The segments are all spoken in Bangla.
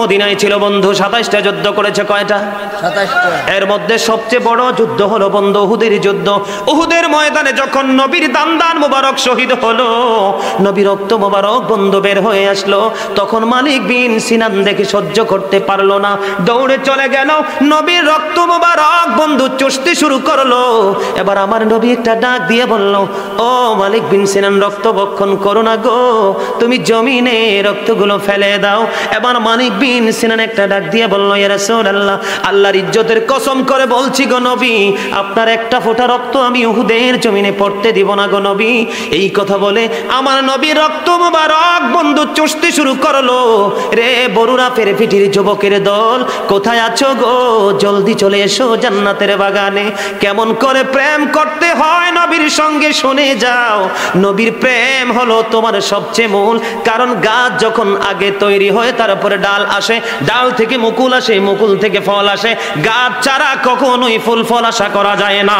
মদিনায় ছিল বন্ধু, 27টা যুদ্ধ করেছে। কয়টা? 27টা। এর মধ্যে সবচেয়ে বড় যুদ্ধ হলো বন্ধু উহুদের যুদ্ধ। উহুদের ময়দানে যখন নবীর দান মোবারক শহীদ হলো, নবীর রক্ত মোবারক বন্ধু বের হয়ে আসলো, তখন মালিক বিন সিনান দেখে সহ্য করতে পারলো না, দৌড়ে চলে গেল, নবীর রক্ত মোবারক বন্ধু চুষতে শুরু করলো। এবার আমার নবী একটা ডাক দিয়ে বলল, ও মালিক বিন সিনান, রক্ত বক্ষণ করো না গো, তুমি জমিনে রক্তগুলো ফেলে দাও। এবার মালিক বিন সিনান একটা ডাক দিয়ে বলল, ইয়া রাসূলুল্লাহ, আল্লাহর ইজ্জতের কসম করে বলছি গো নবী, আপনার একটা ফোঁটা রক্ত আমি উহুদের জমিনে পড়তে দিব না গো নবী। এই কথা বলে আমার নবী রক্ত মোবারক বন্ধু চুষতে শুরু করলো। রে বরুরা ফেরে পিঠির যুবকের দল, কোথায় আছো গো, জলদি চলে এসো জান্নাতের বাগানে। কেমন করে প্রেম করতে হয় নবীর সঙ্গে শুনে যাও। নবীর প্রেম হলো তোমার সবচেয়ে মূল, কারণ গাছ যখন আগে তৈরি হয় তারপরে ডাল আসে, ডাল থেকে মুকুল আসে, মুকুল থেকে ফল আসে, গাছ ছাড়া কখনোই ফুল ফল আশা করা যায় না,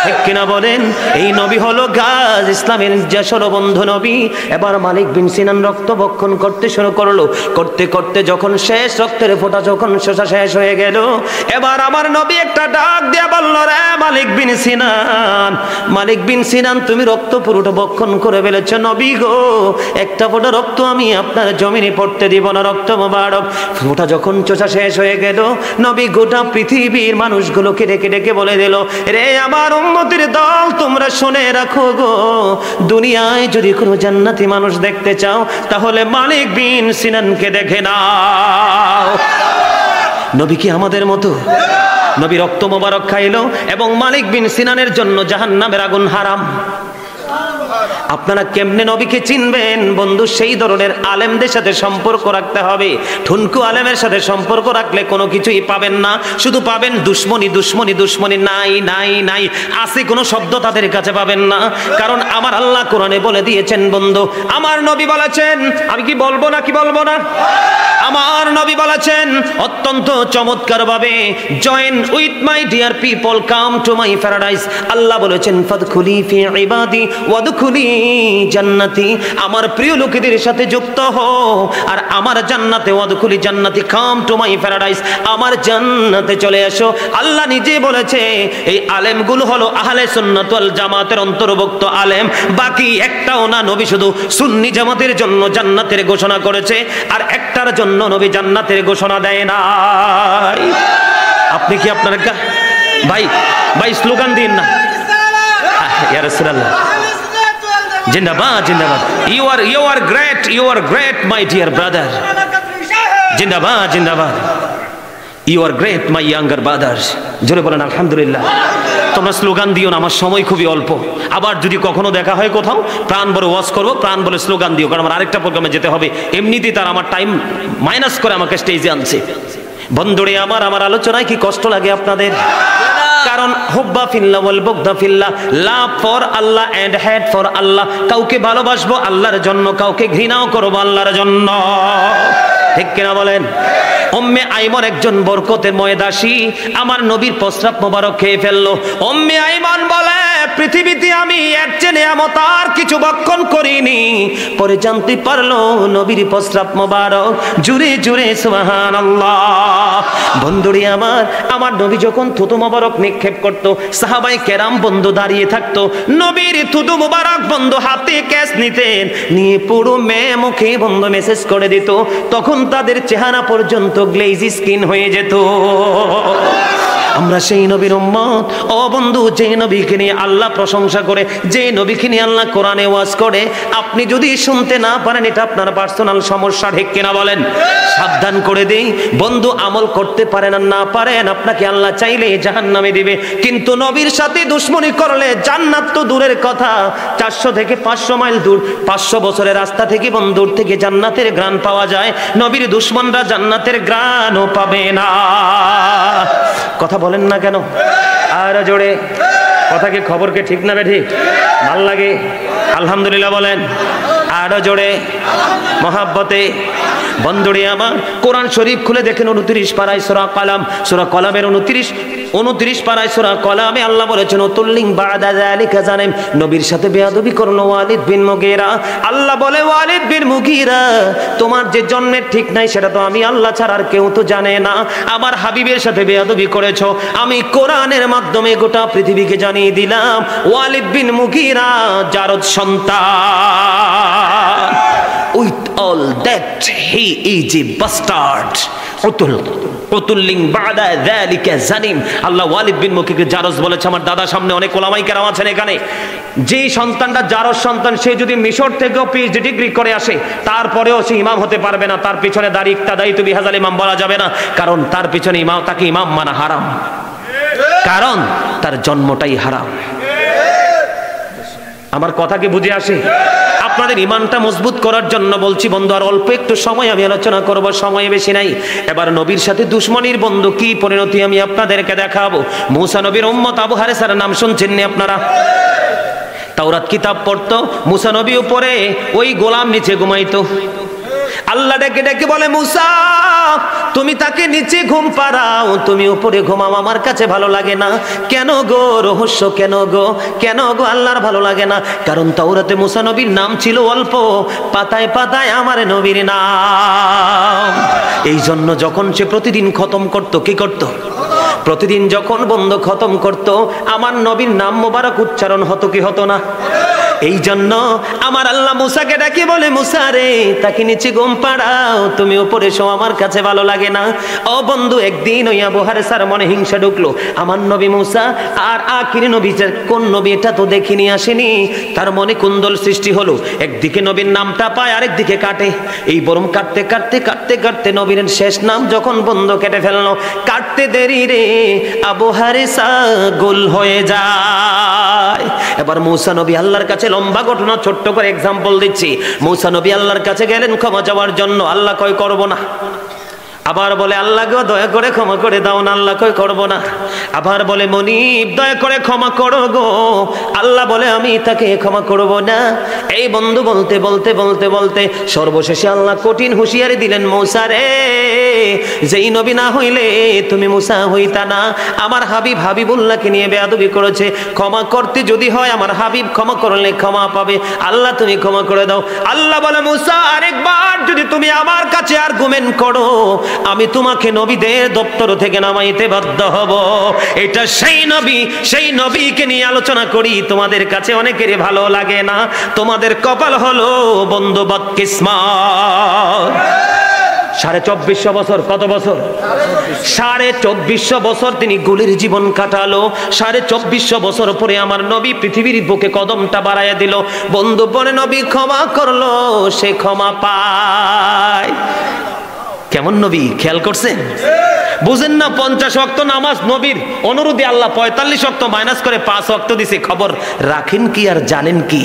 ঠিক কিনা বলেন? এই নবী হলো গাছ, ইসলামের যশোর বন্ধু নবী। এবার মালিক বিন সিনান রক্ত বক্ষণ করতে শুরু করলো, করতে করতে যখন শেষ রক্তের ফোঁটা যখন শোষা শেষ হয়ে গেল, এবার আমার নবী একটা ডাক দিয়ে বলল, রে মালিক বিন সিনান, মালিক বিন সিনান, তুমি রক্ত পুরোটা বক্ষণ করে ফেলেছ নবী গো, একটা ফোঁটা রক্ত আমি আপনার জমিনে পড়তে দিব না। রক্ত মোবারক ফোঁটা যখন চোষা শেষ হয়ে গেল, নবী গোটা পৃথিবীর মানুষগুলোকে ডেকে ডেকে বলে দিল, রে আমার উম্মতের দল, তোমরা শুনে রাখো গো, দুনিয়ায় যদি কোনো জান্নাতি মানুষ দেখতে চাও তাহলে মালিক বিন সিনানকে দেখে নাও। নবী কি আমাদের মতো? নবী রক্ত মোবারক খাইলো এবং মালিক বিন সিনানের জন্য জাহান্নামের আগুন হারাম। আপনারা কেমনে নবীকে চিনবেন বন্ধু? সেই ধরনের আলেমদের সাথে সম্পর্ক রাখতে হবে। ঠুনকু আলেমের সাথে সম্পর্ক রাখলে কোনো কিছুই পাবেন না, শুধু পাবেন দুশ্মনী দুশ্মনী দুশ্মনী, নাই নাই নাই, আছে কোনো শব্দ তাদের কাছে পাবেন না। কারণ আমার আল্লাহ কোরআনে বলে দিয়েছেন বন্ধু, আমার নবী বলেছেন, আমি কি বলবো না কি বলবো না, আমার নবী বলেছেন অত্যন্ত চমৎকার ভাবে, join with my dear people, come to my paradise. Allah বলেছেন, ফাদখুলি ফি ইবাদি ওয়াদখুলি জান্নাতি, আমার প্রিয় লোকেদের সাথে যুক্ত হও আর আমার জান্নাতে, ওয়াদখুলি জান্নাতি, কাম টু মাই প্যারাডাইস, আমার জান্নাতে চলে এসো। আল্লাহ নিজে বলেছে এই আলেমগুলো হলো আহলে সুন্নাত ওয়াল জামাতের অন্তর্ভুক্ত আলেম, বাকি একটাও না। নবী শুধু সুন্নি জামাতের জন্য জান্নাতের ঘোষণা করেছে, আর একটার জন্য নবী জান্নাতের ঘোষণা দেয় নাই। আপনি কি আপনার ভাই ভাই স্লোগান দিন না, ইয়া রাসূলুল্লাহ, জিন্দাবাদ জিন্দাবাদ, you are great my dear brother, জিন্দাবাদ জিন্দাবাদ, you are great my younger brothers. জোরে বলেন আলহামদুলিল্লাহ। তোমরা স্লোগান দিও না, আমার সময় খুবই অল্প। আবার যদি কখনো দেখা হয় কোথাও, প্রাণ বলে ওয়াজ করবো, প্রাণ বলে স্লোগান দিও, কারণ আমার আরেকটা প্রোগ্রামে যেতে হবে। এমনিতেই তার আমার টাইম মাইনাস করে আমাকে স্টেজে আনছে। বন্ধুরে আমার, আমার আলোচনায় কি কষ্ট লাগে আপনাদের? কারণ হুব্বা ফিল্লাহ ওয়াল বুগদা ফিল্লাহ, love for Allah and hate for Allah. কাউকে ভালোবাসবো আল্লাহর জন্য, কাউকে ঘৃণাও করবো আল্লাহর জন্য, ঠিক কিনা বলেন? উম্মে আইমন একজন বরকতেময় দাসী, আমার নবীর প্রস্রাব মোবারক খেয়ে ফেললো। উম্মে আইমন বলে, পৃথিবীতে আমি এর চেয়ে নিয়ামত আর কিছু ভক্ষণ করিনি। পরে জানতে পারলো নবীর প্রস্রাব মোবারক, জুড়ে জুড়ে সুবহানাল্লাহ। বন্ধুরি আমার, আমার নবী যখন থুতু মোবারক নিক্ষেপ করতো, সাহাবাই কেরাম বন্ধু দাঁড়িয়ে থাকতো, নবীর থুতু মোবারক বন্ধু হাতে ক্যাচ নিতেন, নিয়ে পুরো মেয়ে মুখে বন্ধু মেসেজ করে দিত। তখন তাদের চেহারা পর্যন্ত গ্লেজি স্কিন হয়ে যেত। আমরা সেই নবীর উম্মত। ও বন্ধু, যে নবীকে নিয়ে আল্লাহ প্রশংসা করে, যে নবীকে নিয়ে আল্লাহ কোরআনে ওয়াজ করে, আপনি যদি শুনতে না পারেন এটা আপনার পার্সোনাল সমস্যা, ঠিক কিনা বলেন? সাবধান করে দেই বন্ধু, আমল করতে পারেন আর না পারেন, আপনাকে আল্লাহ চাইলে জাহান্নামে দিবে, কিন্তু নবীর সাথে দুশমনি করলে জান্নাত তো দূরের কথা, 400 থেকে 500 মাইল দূর, 500 বছরের রাস্তা থেকে বন্ধুর থেকে জান্নাতের ঘ্রাণ পাওয়া যায়, নবীর দুশমনরা জান্নাতের ঘ্রাণও পাবে না। কথা বলেন না কেন? আর জোরে কথা, কি খবরকে ঠিক না ঠিক? ভাল লাগে আলহামদুলিল্লাহ বলেন, আরো জোরে মহাব্বতে। বন্ধুরে আমার, কোরআন শরীফ খুলে দেখেন 29 পারায় সূরা কালাম, সূরা কালামের 29 29 পারায় সূরা কলামে আল্লাহ বলেছেন উতুল্লিং বাদা যালিকা জানিম, নবীর সাথে বেয়াদবি করলো ওয়ালিদ বিন মুগীরা। আল্লাহ বলে ওয়ালিদ বিন মুগীরা, তোমার যে জন্মের ঠিক নাই সেটা তো আমি আল্লাহ ছাড়া আর কেউ তো জানে না। আমার হাবিবের সাথে বেয়াদবি করেছো, আমি কোরআনের মাধ্যমে গোটা পৃথিবীকে জানিয়ে দিলাম ওয়ালিদ বিন মুগীরা জারদ সন্তান। With all that he is a bastard. উতুল্লিং বাদা যালিকা জানিম। আল্লাহ ওয়ালিদ বিন মুগীরা জারজ বলেছে। আমার দাদা সামনে অনেক ওলামায়ে কেরাম আছেন এখানে, যে সন্তানটা জারজ সন্তান সে যদি মিশর থেকেও পিএইচডি ডিগ্রি করে আসে তারপরেও সে ইমাম হতে পারবে না। তার পিছনে দাঁড়িয়ে ইক্তাদাইতু বিহাযাল ইমাম বলা যাবে না, কারণ তার পিছনে ইমাম, তাকে ইমাম মানা হারাম, কারণ তার জন্মটাই হারাম। আমার কথা কি বুঝে আসে? আপনাদের ঈমানটা মজবুত করার জন্য বলছি বন্ধু, আর অল্প একটু সময় আমি আলোচনা করব, সময় বেশি নাই। এবার নবীর সাথে দুশমনির বন্ধু কি পরিণতি আমি আপনাদেরকে দেখাবো। মুসা নবীর উম্মত আবু হারেসার নাম শুনছেন নি আপনারা? তাওরাত কিতাব পড়তো, মুসা নবী উপরে ওই গোলাম নিচে ঘুমাইতো। আল্লাহ ডেকে ডেকে বলে মুসা তুমি তাকে নিচে ঘুম পাড়াও, তুমি উপরে ঘুমাও, আমার কাছে ভালো লাগে না। কেন গো? রহস্য কেন গো? কেন গো আল্লাহর ভালো লাগে না? কারণ তাওরাতে মুসা নবীর নাম ছিল অল্প, পাতায় পাতায় আমার নবীর নাম। এই জন্য যখন সে প্রতিদিন খতম করত, কি করত? প্রতিদিন যখন বন্ধ খতম করত, আমার নবীর নাম মোবারক উচ্চারণ হতো কি হতো না? এই জন্য আমার আল্লাহ মুসাকে ডাকি বলে মুসা রে তাকে নিচে ঘুম পাড়াও, তুমি উপরে শো, আমার কাছে ভালো লাগে না। ও বন্ধু, একদিন ওই আবু হারেসার মনে হিংসা ঢুকলো, আমার নবী মুসা আর আখির নবী কোন নবী এটা তো দেখিনি আসেনি। তার মনে কুন্দল সৃষ্টি হলো, একদিকে নবীর নামটা পায় আরেকদিকে কাটে। এই বরং কাটতে কাটতে কাটতে কাটতে নবীর শেষ নাম যখন বন্ধ কেটে ফেললো, কাটতে দেরি রে আবু হারেসা গোল হয়ে যায়। এবার মুসা নবী আল্লাহর কাছে, লম্বা ঘটনা ছোট্ট করে এক্সাম্পল দিচ্ছি। মুসা নবী আল্লাহর কাছে গেলেন ক্ষমা চাওয়ার জন্য, আল্লাহ কয় করব না। আবার বলে আল্লাহ গো দয়া করে ক্ষমা করে দাও না, আল্লাহ কয় করব না। আবার বলে মনিব দয়া করে ক্ষমা করো গো, আল্লাহ বলে আমি তাকে ক্ষমা করব না। এই বন্ধু বলতে বলতে বলতে বলতে সর্বশেষে আল্লাহ কঠিন হুঁশিয়ারি দিলেন, মুসা রে যেই নবী না হইলে তুমি মুসা হইতা না। আমার হাবিব হাবিবুল্লাহকে নিয়ে বেয়াদবি করেছে, ক্ষমা করতে যদি হয় আমার হাবিব ক্ষমা করলে ক্ষমা পাবে, আল্লাহ তুমি ক্ষমা করে দাও। আল্লাহ বলে মুসা আরেকবার যদি তুমি আমার কাছে আর্গুমেন্ট করো আমি তোমাকে নবীদের দপ্তর থেকে নামাইতে বাধ্য হব। এটা সেই নবী, সেই নবীকে নিয়ে আলোচনা করি। তোমাদের কাছে অনেকেরই ভালো লাগে না, তোমাদের কপাল হলো বন্ধু বদকিসমত। 2450 বছর, কত বছর? 2450 বছর তিনি গুলির জীবন কাটালো। 2450 বছর পরে আমার নবী পৃথিবীর বুকে কদমটা বাড়াইয়া দিল। বন্ধু বলে নবী ক্ষমা করলো, সে ক্ষমা পায়। কেমন নবী খেয়াল করছেন? বুঝেন না? 50 ওয়াক্ত নামাজ নবীর অনুরোধে আল্লাহ 45 ওয়াক্ত মাইনাস করে 5 ওয়াক্ত দিছে। খবর রাখেন কি আর জানেন কি?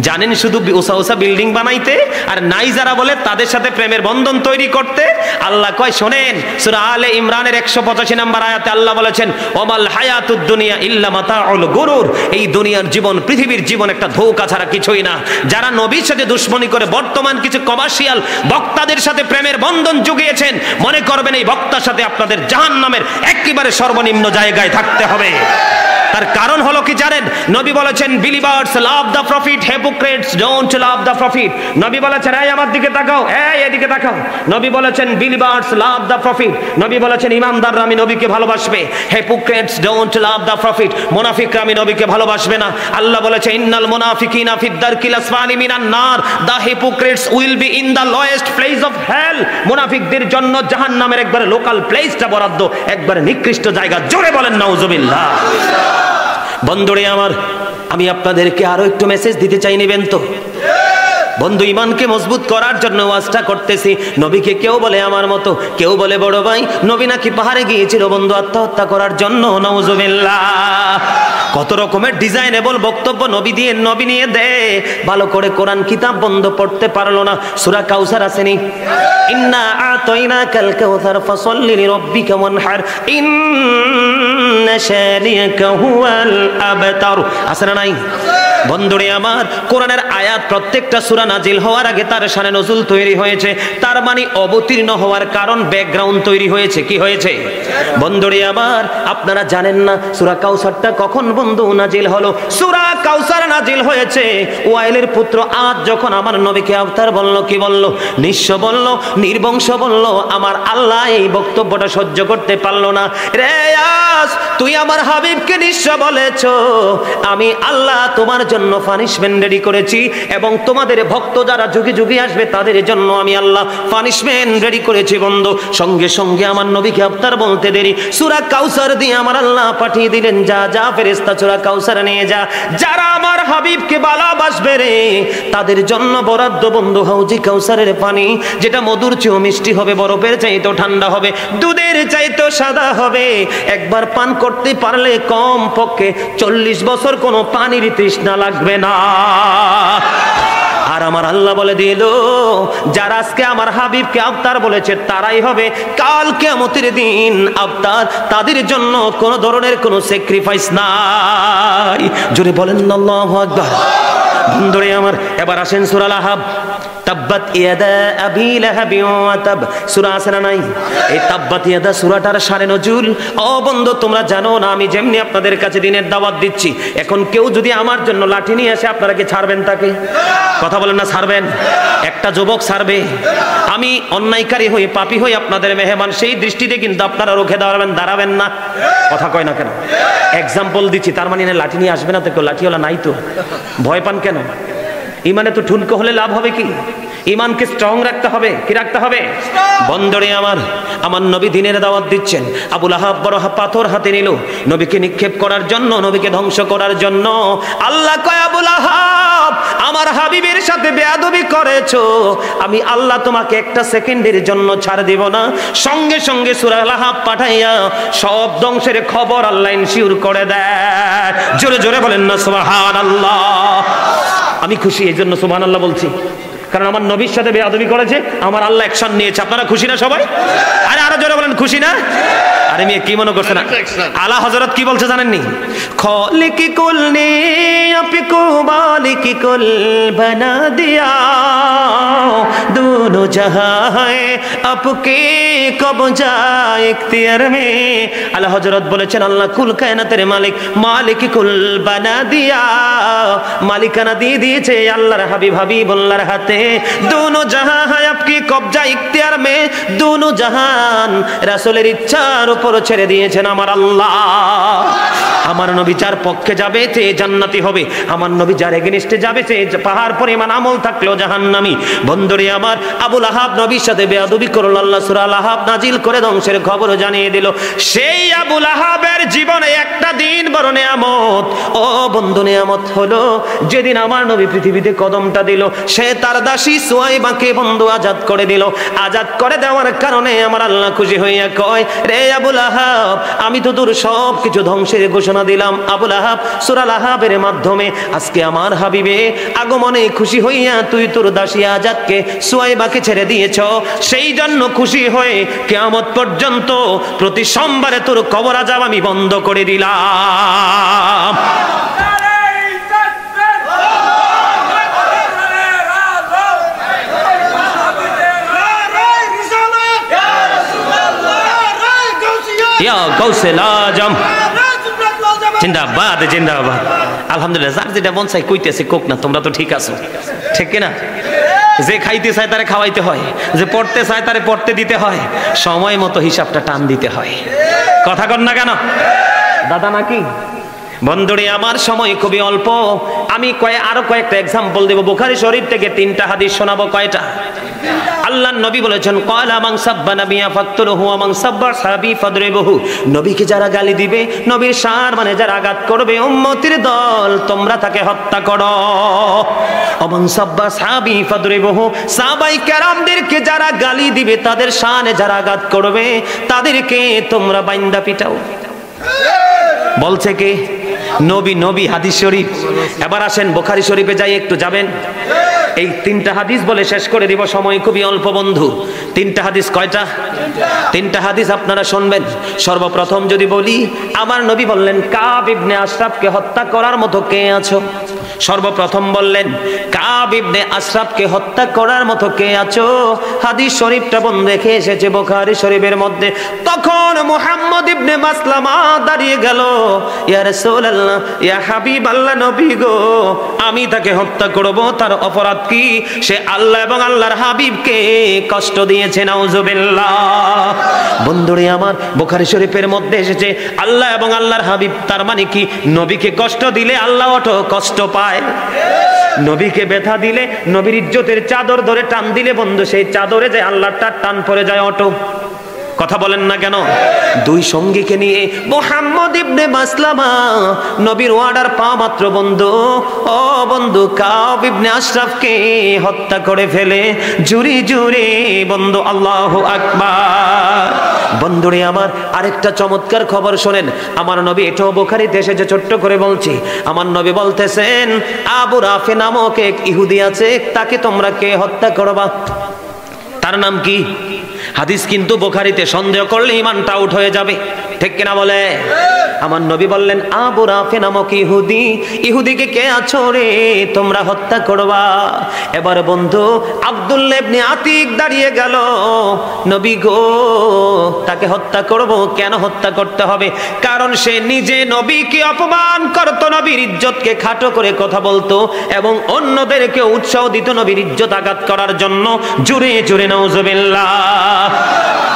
জানেন শুধু ওসা ওসা বিল্ডিং বানাইতে, আর নাই যারা বলে তাদের সাথে প্রেমের বন্ধন তৈরি করতে। আল্লাহ কয় শোনেন, সূরা আলে ইমরানের 185 নম্বর আয়াতে আল্লাহ বলেছেন ওমাল হায়াতুদ দুনিয়া ইল্লা মাতাউল গুরুর, এই দুনিয়ার জীবন, পৃথিবীর জীবন একটা ধোঁকা ছাড়া কিছুই না। যারা নবীর সাথে দুশ্মনী করে বর্তমান কিছু কমার্শিয়াল বক্তাদের সাথে প্রেমের বন্ধন জুগিয়েছেন, মনে করবেন এই বক্তার সাথে আপনাদের জাহান্নামের একেবারে সর্বনিম্ন জায়গায় থাকতে হবে। তার কারণ হলো কি জানেন? নবী বলেছেন believers love the profit, hypocrites don't love the profit. নবী বলেছেন এই আমার দিকে তাকাও, এই এদিকে তাকাও। নবী বলেছেন বিলিভার্স লাভ দ্য প্রফিট। নবী বলেছেন ইমানদাররা আমি নবীকে ভালোবাসবে, hypocrites don't love the profit, মুনাফিকরা আমি নবীকে ভালোবাসবে না। আল্লাহ বলেছে ইন্নাল মুনাফিকিনা ফিদ দারকিল আসফালি মিনান নার, the hypocrites will be in the lowest place of hell. মুনাফিকদের জন্য জাহান্নামের একবারে লোকাল প্লেসটা বরাদ্দ, একবারে নিকৃষ্ট জায়গা। জোরে বলেন নাউজুবিল্লাহ। বন্ধুরে আমার, আমি আপনাদেরকে আরো একটু মেসেজ দিতে চাই, নেবেন তো? বন্ধু ঈমানকে মজবুত করার জন্য ওয়াজটা করতেছি। নবীকে কেউ বলে আমার মতো, কেউ বলে বড় ভাই। নবী নাকি পাহাড়ে গিয়েছিল বন্ধু আত্মহত্যা করার জন্য, নাউজুবিল্লাহ। কত রকমের ডিজাইনেবল বক্তব্য নবী নিয়ে দে। ভালো করে কোরআন কিতাব বন্ধ পড়তে পারলো না। সূরা কাউসার আসেনি? ইন্না আতাইনাকাল কাউসার ফাসাল্লি লিরাব্বিকা ওয়ানহার ইন্না শানিয়াকা হুয়াল আবতার। আছে না নাই? বন্ধুরে আমার, কোরআনের আয়াত প্রত্যেকটা সূরা নাজিল হওয়ার আগে তার শানে নজুল তৈরি হয়েছে, তার মানে অবতীর্ণ হওয়ার কারণ ব্যাকগ্রাউন্ড তৈরি হয়েছে। কি হয়েছে বন্ধুরে আমার? আপনারা জানেন না সূরা কাউসারটা কখন বন্ধু নাজিল হলো? সূরা কাউসার নাজিল হয়েছে ওয়াইলের পুত্র আদ যখন আমার নবীকে আবতার বলল, কি বলল? নিঃস্ব বলল, নির্বংশ বলল। আমার আল্লাহ এই বক্তব্যটা সহ্য করতে পারলো না। রে আস, তুই আমার হাবিবকে নিঃস্ব বলেছো, আমি আল্লাহ তোমার জন্য পানিশমেন্ট রেডি করেছি এবং তোমাদের ভক্ত যারা যুগে যুগে আসবে তাদের জন্য আমি আল্লাহ পানিশমেন্ট রেডি করেছি বন্ধু। সঙ্গে সঙ্গে আমার নবীকে আবতার বলতে দেরি সূরা কাউসার দিয়ে আমার আল্লাহ পাঠিয়ে দিলেন, যা যা ফেরেশতা সূরা কাউসার নিয়ে যা, যারা আমার হাবিবকে ভালোবাসবে রে তাদের জন্য বরাদ্দ বন্ধু হাউজি কাউসারের পানি, যেটা মধুর চেয়েও মিষ্টি হবে, বরফের চাইতেও ঠান্ডা হবে, দুধের চাইতেও সাদা হবে। একবার পান করতে পারলে কম পক্ষে 40 বছর কোনো পানির তৃষ্ণা লাগবে না। আর আমার আল্লাহ বলে দিল, যারা আজকে আমার হাবিবকে আবতার বলেছে তারাই হবে কাল কিয়ামতের দিন আবতার, তাদের জন্য কোনো ধরনের কোনো স্যাক্রিফাইস নাই। জোরে বলেন আল্লাহু আকবার। বন্ধুরে আমার, এবার আসেন সূরা লাহাব। তাব্বাত ইয়াদা আবি লাহাবি ওয়া তাব সূরা আছে না নাই? এই তাব্বাত ইয়াদা সূরাটার শানে নজুল ও বন্ধু তোমরা জানো না? আমি যেমনি আপনাদের কাছে দিনের দাওয়াত দিচ্ছি, এখন কেউ যদি আমার জন্য লাঠি নিয়ে আসে আপনারা কি ছাড়বেন তাকে? কথা বলেন না, ছাড়বেন? একটা যুবক ছাড়বে? আমি অন্যায়কারী হই, পাপী হই, আপনাদের মেহমান, সেই দৃষ্টিতে কিন্তু আপনারা রুখে দাঁড়াবেন না। কথা কয় না কেন? এক্সাম্পল দিচ্ছি, তার মানে লাঠি নিয়ে আসবে না তো? কেউ লাঠিওয়ালা নাই তো, ভয় পান কেন? ইমানে তো ঠুনকো হলে লাভ হবে কি? ইমানকে স্ট্রং রাখতে হবে। কি রাখতে হবে? বন্ধুরে আমার, আমার নবী দিনের দাওয়াত দিচ্ছেন, আবু লাহাব বড় পাথর হাতে নিল নবীকে নিক্ষেপ করার জন্য, নবীকে ধ্বংস করার জন্য। আল্লাহ কয়, আবু লাহাব আমার হাবিবের সাথে বেয়াদবি করেছো, আমি আল্লাহ তোমাকে একটা সেকেন্ডের জন্য ছাড় দেব না। সঙ্গে সঙ্গে সূরা লাহাব পাঠাইয়া সব ধ্বংসের খবর আল্লাহ ইনশিওর করে দেয়। জোরে জোরে বলেন না সুবহানাল্লাহ। আমি খুশি এই জন্য সুবহানাল্লাহ বলছি, কারণ আমার নবীর সাথে বেয়াদবি করেছে, আমার আল্লাহ অ্যাকশন নিয়েছে। আপনারা খুশি না সবাই? আরে আরো জোরে বলেন, খুশি না? আরে মেয়ে কি মনে করছে না? আলা হযরত কি বলছে জানেননি? খালিকি কুল নে আপকো মালিকি কুল বানা দিয়া, दोनों जहां है आपके कब्जा इख्तियार में। আলা হযরত বলেছেন, আল্লাহ কুল কায়নাতের মালিক, মালিক কুল বানা দিয়া, মালিকানা দিয়ে দিয়েছে আল্লাহর হাবিব হাবিবুল্লাহর হাতে। दोनों जहां है आपके कब्जा इख्तियार में, दोनों जहान রাসূলের ইচ্ছার উপর ছেড়ে দিয়েছেন আমার আল্লাহ। আমার নবী যার পক্ষে যাবে সে জান্নাতি হবে, আমার নবী যার এগেইনস্টে যাবে সে পাহাড় পরিমাণ আমল থাকলেও জাহান্নামী। বন্ধুরে আমার, আবু লাহাব নবীর সাথে বেয়াদবি করল, আল্লাহ সূরা লাহাব নাজিল করে ধ্বংসের খবর জানিয়ে দিল। সেই আবু লাহাবের জীবনে একটা দিন বড় নিয়ামত। ও বন্ধু, নিয়ামত হলো যেদিন আমার নবী পৃথিবীতে কদমটা দিল, সে তার দাসী সুয়াইবাকে বন্ধু আজাদ করে দিল। আজাদ করে দেওয়ার কারণে আমার আল্লাহ খুশি হইয়া কয়, রে আবু লাহাব, আমি তো তোর সব কিছু ধ্বংসের ঘোষণা দিলাম। আবু লাহাব সূরা লাহাবের মাধ্যমে আজকে আমার হাবিবে আগমনে খুশি হইয়া তুই তোর দাসী আজাদকে সুয়াইবাকে ছেড়ে দিয়েছ। সেই জন্য খুশি হয়ে কিয়ামত পর্যন্ত প্রতি সোমবারে তোর কবর আযাব আমি বন্ধ করে দিলাম। ইয়া গাউসুল আজম জিন্দাবাদ, জিন্দাবাদ। আলহামদুলিল্লাহ, যার যেটা মন চাই কইতেছে কোক না, তোমরা তো ঠিক আছো, ঠিক কিনা? যে খাইতে চায় তারে খাওয়াইতে হয়, যে পড়তে চায় তারে পড়তে দিতে হয়, সময় মতো হিসাবটা টান দিতে হয়। কথা কন না কেন দাদা? নাকি বন্ধুরে আমার, সময় খুবই অল্প। আমি আরো কয়েকটা এক্সাম্পল দেব। বুখারী শরীফ থেকে 3টা হাদিস শোনাবো। কয়টা? আল্লাহর নবী বলেছেন, ক্বালা মান সাব্বা নাবিয়া ফাকতুলহু ওয়া মান সাব্বা সাহাবী ফাদরিবহু। নবীকে যারা গালি দিবে, নবীর শান মানে যারা আঘাত করবে, উম্মতের দল, তোমরা তাকে হত্যা করো। ওয়া মান সাব্বা সাহাবী ফাদরিবহু, সাহাবায়ে কেরামদেরকে যারা গালি দিবে, তাদের শানে যারা আঘাত করবে, তাদেরকে তোমরা বাইন্দা পিটাও। বলছে কে? নবী। নবী হাদিস শরীফ। এবার আসেন বুখারী শরীফে যাই, একটু যাবেন। এই 3টা হাদিস বলে শেষ করে দিব, সময় খুবই অল্প বন্ধু। 3টা হাদিস। কয়টা? 3টা হাদিস আপনারা শুনবেন। সর্বপ্রথম যদি বলি, আমার নবী বললেন, কাব ইবনে আশরাফকে হত্যা করার মতো কে আছো? সর্বপ্রথম বললেন, কাব ইবনে আশরাফকে হত্যা করার মতো কে আছো? হাদিস শরীফটা বন্ধ রেখে এসেছে বুখারী শরীফের মধ্যে। তখন মুহাম্মদ ইবনে মাসলামা দাঁড়িয়ে গেল, ইয়া রাসূলুল্লাহ, ইয়া হাবিবাল্লাহ, নবী গো, আমি তাকে হত্যা করব, তার অপরাধ কি? সে আল্লাহ এবং আল্লাহর হাবিবকে কষ্ট দিয়েছে, নাউজুবিল্লাহ। বন্ধুরে আমার, বুখারী শরীফের মধ্যে এসেছে আল্লাহ এবং আল্লাহর হাবিব, তার মানে কি? নবীকে কষ্ট দিলে আল্লাহ অটো কষ্ট পায়। নবীকে ব্যথা দিলে, নবীর ইজ্জতের চাদর ধরে টান দিলে বন্ধু, সেই চাদরে যে আল্লাহর টান পড়ে যায় অটো। কথা বলেন না কেন? দুই সঙ্গীকে নিয়ে মুহাম্মদ ইবনে মাসলামা নবীর ওয়ার্ডার পা মাত্র বন্ধু, ও বন্ধু, কাব ইবনে আশরাফকে হত্যা করে ফেলে জুরি জুরি বন্ধু, আল্লাহু আকবার। বন্ধুরে আমার, আরেকটা চমৎকার খবর শোনেন। আমার নবী, এটাও বুখারীতে এসেছে, ছোট্ট করে বলছি। আমার নবী বলতেছেন, আবু রাফি নামক এক ইহুদি আছে, তাকে তোমরা কে হত্যা করবা? তার নাম কি? হাদিস কিন্তু বুখারীতে, সন্দেহ করলে ঈমানটা আউট হয়ে যাবে, ঠিক কিনা বলে? আমার নবী বললেন, আবু রাফি নামক ইহুদি, ইহুদিকে কে আছো রে তোমরা হত্যা করবা? এবার বন্ধু আব্দুল্লাহ ইবনে আতিক দাঁড়িয়ে গেল, নবী গো, তাকে হত্যা করব। কেন হত্যা করতে হবে? কারণ সে নিজে নবীকে অপমান করত, নবীর ইজ্জতকে খাটো করে কথা বলতো এবং অন্যদেরকে উৎসাহ দিত নবীর ইজ্জত আঘাত করার জন্য। জোরে জোরে নাউজুবিল্লাহ।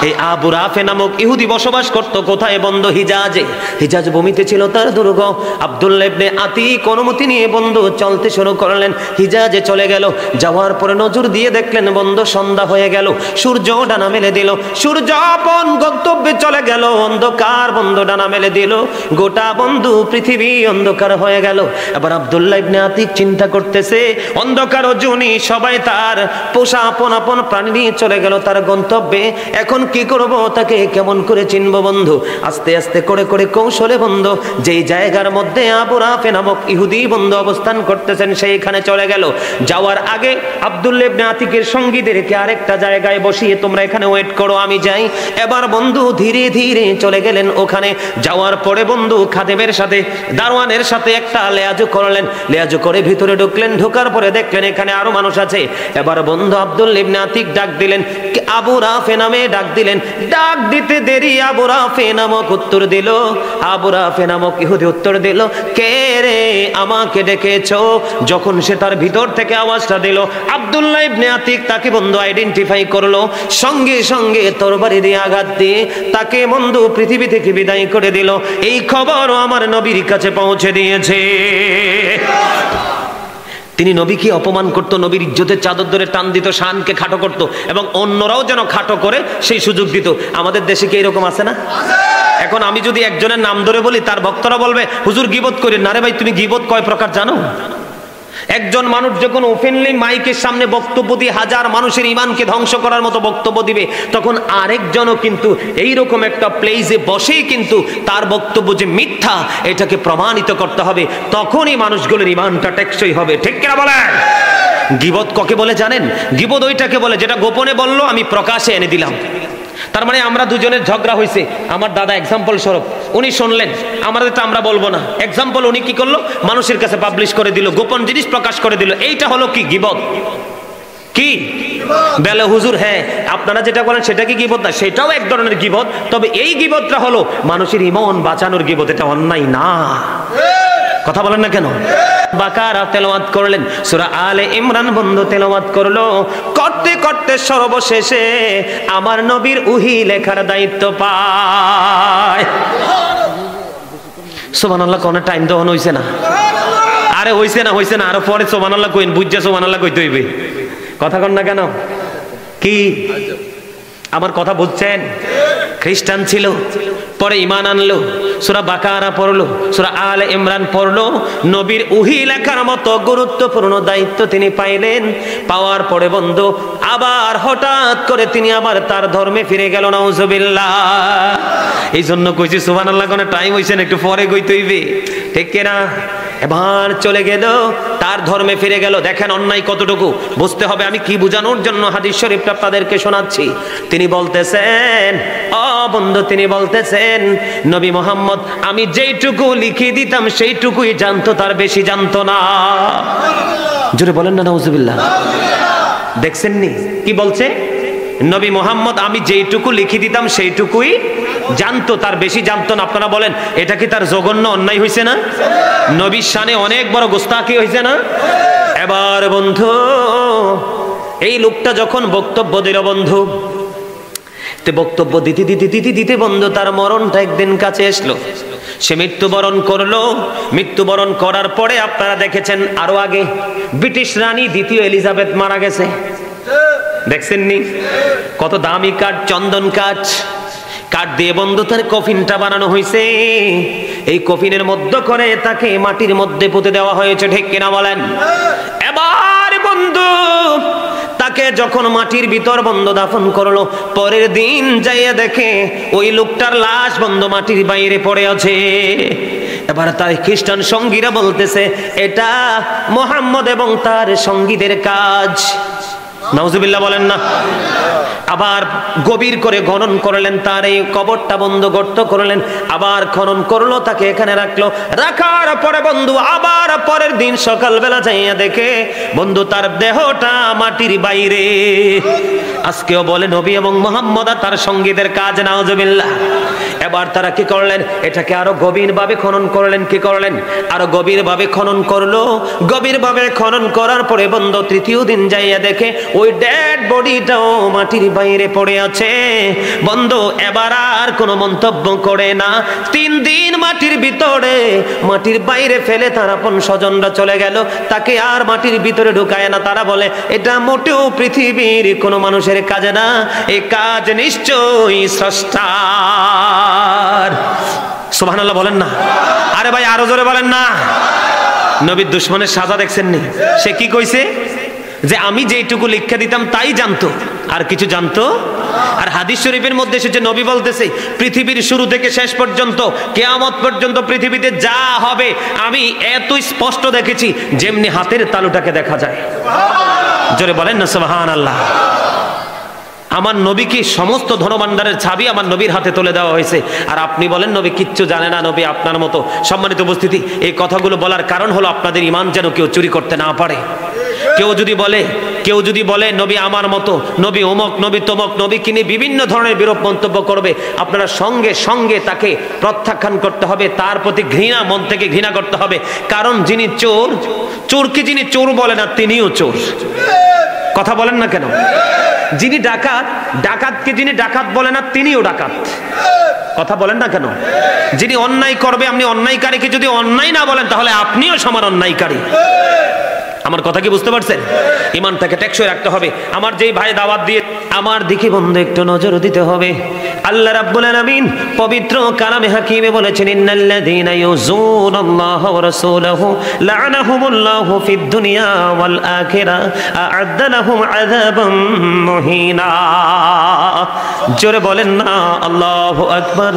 এই আবু রাফি নামক ইহুদি বসবাস করত কোথায় বন্ধু? হিজাজে। হিজাজ ভূমিতে ছিল তার দুর্গ। আব্দুল্লাহ ইবনে আতিক অনুমতি নিয়ে বন্ধু চলতে শুরু করলেন, হিজাজে চলে গেল। যাওয়ার পরে নজর দিয়ে দেখলেন বন্ধু সন্ধ্যা হয়ে গেল, সূর্য ডানা মেলে দিল, সূর্য আপন গন্তব্যে চলে গেল, অন্ধকার বন্ধু ডানা মেলে দিল, গোটা বন্ধু পৃথিবী অন্ধকার হয়ে গেল। এবার আব্দুল্লাহ ইবনে আতিক চিন্তা করতেছে, অন্ধকার অজনী সবাই তার পোষা আপন আপন প্রাণী নিয়ে চলে গেল তার গন্তব্যে, এখন কি করব? তাকে কেমন করে চিনব বন্ধু? আস্তে আস্তে করে করে কৌশলে বন্ধু যেই জায়গার মধ্যে আবু রাফি নামক ইহুদি বন্ধু অবস্থান করতেছেন সেইখানে চলে গেল। যাওয়ার আগে আব্দুল্লাহ ইবনে আতিকের সঙ্গীদেরকে আরেকটা জায়গায় বসিয়ে, তোমরা এখানে ওয়েট করো, আমি যাই। এবার বন্ধু ধীরে ধীরে চলে গেলেন ওখানে। যাওয়ার পরে বন্ধু খাদেমের সাথে, দারওয়ানের সাথে একটা লেয়াজু করলেন, লেয়াজু করে ভিতরে ঢুকলেন। ঢোকার পরে দেখলেন এখানে আরো মানুষ আছে। এবার বন্ধু আব্দুল্লাহ ইবনে আতিক ডাক দিলেন, আবু রাফি নামে ডাক দিলেন। ডাক দিতে দেরি আবু রাফি নামক উত্তর দিল, আবু রাফি নামক ইহুদি উত্তর দিল, কে রে আমাকে ডেকেছো? যখন সে তার ভিতর থেকে আওয়াজটা দিল, আব্দুল্লাহ ইবনে আতিক তাকে বন্ধু আইডেন্টিফাই করলো, সঙ্গে সঙ্গে তরবারি দিয়ে আঘাত দিয়ে তাকে বন্ধু পৃথিবী থেকে বিদায় করে দিল। এই খবরও আমার নবীর কাছে পৌঁছে দিয়েছে। তিনি নবীকে অপমান করত, নবীর ইজ্জতের চাদর ধরে টান দিত, শানকে খাটো করত এবং অন্যরাও যেন খাটো করে সেই সুযোগ দিত। আমাদের দেশে কি এরকম আছে না? এখন আমি যদি একজনের নাম ধরে বলি, তার ভক্তরা বলবে, হুজুর গীবত করেন না। রে ভাই, তুমি গীবত কয় প্রকার জানো? একজন মানুষ যখন ওপেনলি মাইকের সামনে বক্তব্য দিয়ে হাজার মানুষের ঈমানকে ধ্বংস করার মতো বক্তব্য দিবে, তখন আরেকজনও কিন্তু এইরকম একটা প্লেসে বসেই কিন্তু তার বক্তব্য যে মিথ্যা এটাকে প্রমাণিত করতে হবে, তখনই মানুষগুলোর ঈমানটা টেকসই হবে, ঠিক কিনা বলেন? গীবত কাকে বলে জানেন? গীবত ওইটাকে বলে যেটা গোপনে বললো আমি প্রকাশে এনে দিলাম। তার মানে আমরা দুজনের ঝগড়া হয়েছে, আমার দাদা এক্সাম্পল স্বরূপ উনি শুনলেন, আমাদের তো আমরা বলবো না, এক্সাম্পল উনি কি করলো? মানুষের কাছে পাবলিশ করে দিল, গোপন জিনিস প্রকাশ করে দিল। এইটা হলো কি? গীবত। কি বেলে হুজুর? হ্যাঁ, আপনারা যেটা বলেন সেটা কি গীবত না? সেটাও এক ধরনের গীবত, তবে এই গীবতটা হলো মানুষের ঈমান বাঁচানোর গীবত, এটা অন্যায় না। কথা বলেন না কেন? বাকারা তেলাওয়াত করলেন, সূরা আলে ইমরান বন্ধু তেলাওয়াত করলো, করতে করতে সর্বশেষে আমার নবীর উহি লেখার দায়িত্ব পায়। সুবহানাল্লাহ। কোন টাইম দহন হইছে না? আরে হইছে না, হইছে না, আরো পরে সুবহানাল্লাহ কইন, বুঝছে সুবহানাল্লাহ কইতে হইবে। কথা কন না কেন? কি আমার কথা বুঝছেন? খ্রিস্টান ছিল, পরে ঈমান আনলো, সূরা বাকারা পড়লো, সূরা আলে ইমরান পড়লো, নবীর ওহী লেখার মতো গুরুত্বপূর্ণ দায়িত্ব তিনি পাইলেন। পাওয়ার পরে বন্ধু আবার হঠাৎ করে তিনি আবার তার ধর্মে ফিরে গেল, নাউজুবিল্লাহ। এই জন্য কইছি সুবহানাল্লাহ, কোন টাইম হইছে না, একটু পরে কইতে হইবে, ঠিক কিনা? এবার চলে গেল, তার ধর্মে ফিরে গেল। দেখেন অন্যায় কতটুকু, বুঝতে হবে আমি কি বোঝানোর জন্য হাদিস শরীফটা আপনাদেরকে শোনাচ্ছি। তিনি বলতেছেন, ও বন্ধু, তিনি বলতেছেন নবী মুহাম্মদ আমি যেইটুকু লিখে দিতাম সেইটুকুই জানতো, তার বেশি জানতো না। জোরে বলেন না নাউজুবিল্লাহ। দেখছেন নি কি বলছে? নবী মুহাম্মদ আমি যেইটুকু লিখে দিতাম সেইটুকুই জানতো, তার বেশি জানতো না। আপনারা বলেন এটা কি তার জঘন্য অন্যায় হয়েছে না? নবীর শানে অনেক বড় গোস্তাকি হয়েছে না? এবার বন্ধু, এই লোকটা যখন বক্তব্য দিল বন্ধু, বক্তব্য দিতে দিতে দিতে দিতে বন্ধু তার মরণটা একদিন কাছে আসলো। সে মৃত্যুবরণ করলো। মৃত্যুবরণ করার পরে আপনারা দেখেছেন আরো আগে ব্রিটিশ রানী দ্বিতীয় এলিজাবেথ মারা গেছে। দেখছেন নি কত দামি কাঠ, চন্দন কাঠ, কাঠ দিয়ে বন্ধু তার কফিনটা বানানো হয়েছে। এই কফিনের মধ্যে করে তাকে মাটির মধ্যে পুঁতে দেওয়া হয়েছে, ঠিক কিনা বলেন? এবার বন্ধু তাকে যখন মাটির ভিতর বন্ধ দাফন করলো, পরের দিন যাইয়া দেখে ওই লোকটার লাশ বন্ধ মাটির বাইরে পড়ে আছে। এবার তার খ্রিস্টান সঙ্গীরা বলতেছে এটা মুহাম্মদ এবং তার সঙ্গীদের কাজ। নাউজুবিল্লাহ বলেন না। আবার গভীর করে খনন করলেন, তার এই কবরটা বন্ধ গর্ত করলেন, আবার খনন করলো, তাকে এখানে রাখলো। রাখার পরে বন্ধু আবার পরের দিন সকালবেলা যাইয়া দেখে বন্ধু তার দেহটা মাটির বাইরে। আজকেও বলে নবী এবং মুহাম্মদ আর তার সঙ্গীদের কাজ। নাউজুবিল্লাহ। এবার তারা কি করলেন? এটাকে আরো গভীরভাবে খনন করলেন। কি করলেন? আরো গভীরভাবে খনন করলো। গভীরভাবে খনন করার পরে বন্ধু তৃতীয় দিন যাইয়া দেখে ওই ডেড বডিটাও মাটির বাইরে পড়ে আছে। বন্ধু এবার আর কোনো মন্তব্য করে না। 3 দিন মাটির ভিতরে, মাটির বাইরে ফেলে তার আপন স্বজনরা চলে গেল, তাকে আর মাটির ভিতরে ঢুকায় না। তারা বলে এটা মোটেও পৃথিবীর কোনো মানুষের কাজ না, এই কাজ নিশ্চয়ই স্রষ্টার। সুবহানাল্লাহ বলেন না। আরে ভাই আরো জোরে বলেন না। নবীর দুশমনের সাজা দেখছেন নি? সে কি কইছে? যে আমি যেইটুকু লিখে দিতাম তাই জানতো, আর কিছু জানতো। আর হাদিস শরীফের মধ্যে এসেছে নবী বলতেছে পৃথিবীর শুরু থেকে শেষ পর্যন্ত, কিয়ামত পর্যন্ত পৃথিবীতে যা হবে আমি এত স্পষ্ট দেখেছি যেমনি হাতের তালুটাকে দেখা যায়। জোরে বলেন না সুবহানাল্লাহ। আমার নবীকে সমস্ত ধনভাণ্ডারের চাবি আমার নবীর হাতে তুলে দেওয়া হয়েছে, আর আপনি বলেন নবী কিচ্ছু জানে না, নবী আপনার মতো। সম্মানিত উপস্থিতি, এই কথাগুলো বলার কারণ হলো আপনাদের ঈমান যেন কেউ চুরি করতে না পারে। কেউ যদি বলে নবী আমার মতো, নবী অমুক, নবী তমক, নবী কিনে বিভিন্ন ধরনের বিরূপ মন্তব্য করবে, আপনারা সঙ্গে সঙ্গে তাকে প্রত্যাখ্যান করতে হবে। তার প্রতি ঘৃণা, মন থেকে ঘৃণা করতে হবে। কারণ যিনি চোর, চোরকে যিনি চোর বলে না তিনিও চোর। কথা বলেন না কেন? যিনি ডাকাত, ডাকাতকে যিনি ডাকাত বলে না তিনিও ডাকাত। কথা বলেন না কেন? যিনি অন্যায় করবে, আপনি অন্যায়কারীকে যদি অন্যায় না বলেন তাহলে আপনিও সমান অন্যায়কারী। আমার কথা কি বুঝতে পারছেন? ঈমানটাকে টেকসই রাখতে হবে। আমার যেই ভাই দাওয়াত দিয়ে, আমার দিকে বন্ধু একটু নজর দিতে হবে। আল্লাহ রাব্বুল আলামিন পবিত্র কালামে হাকিমে বলেছেন ইন্নাল্লাযীনা ইউযুনাল্লাহা ওয়া রাসূলাহু লা'নাহুমুল্লাহু ফিদ দুনিয়া ওয়াল আখিরাহ আ'আদ্দা লাহুম আযাবাম মুহিনা। জোরে বলেন না আল্লাহু আকবার।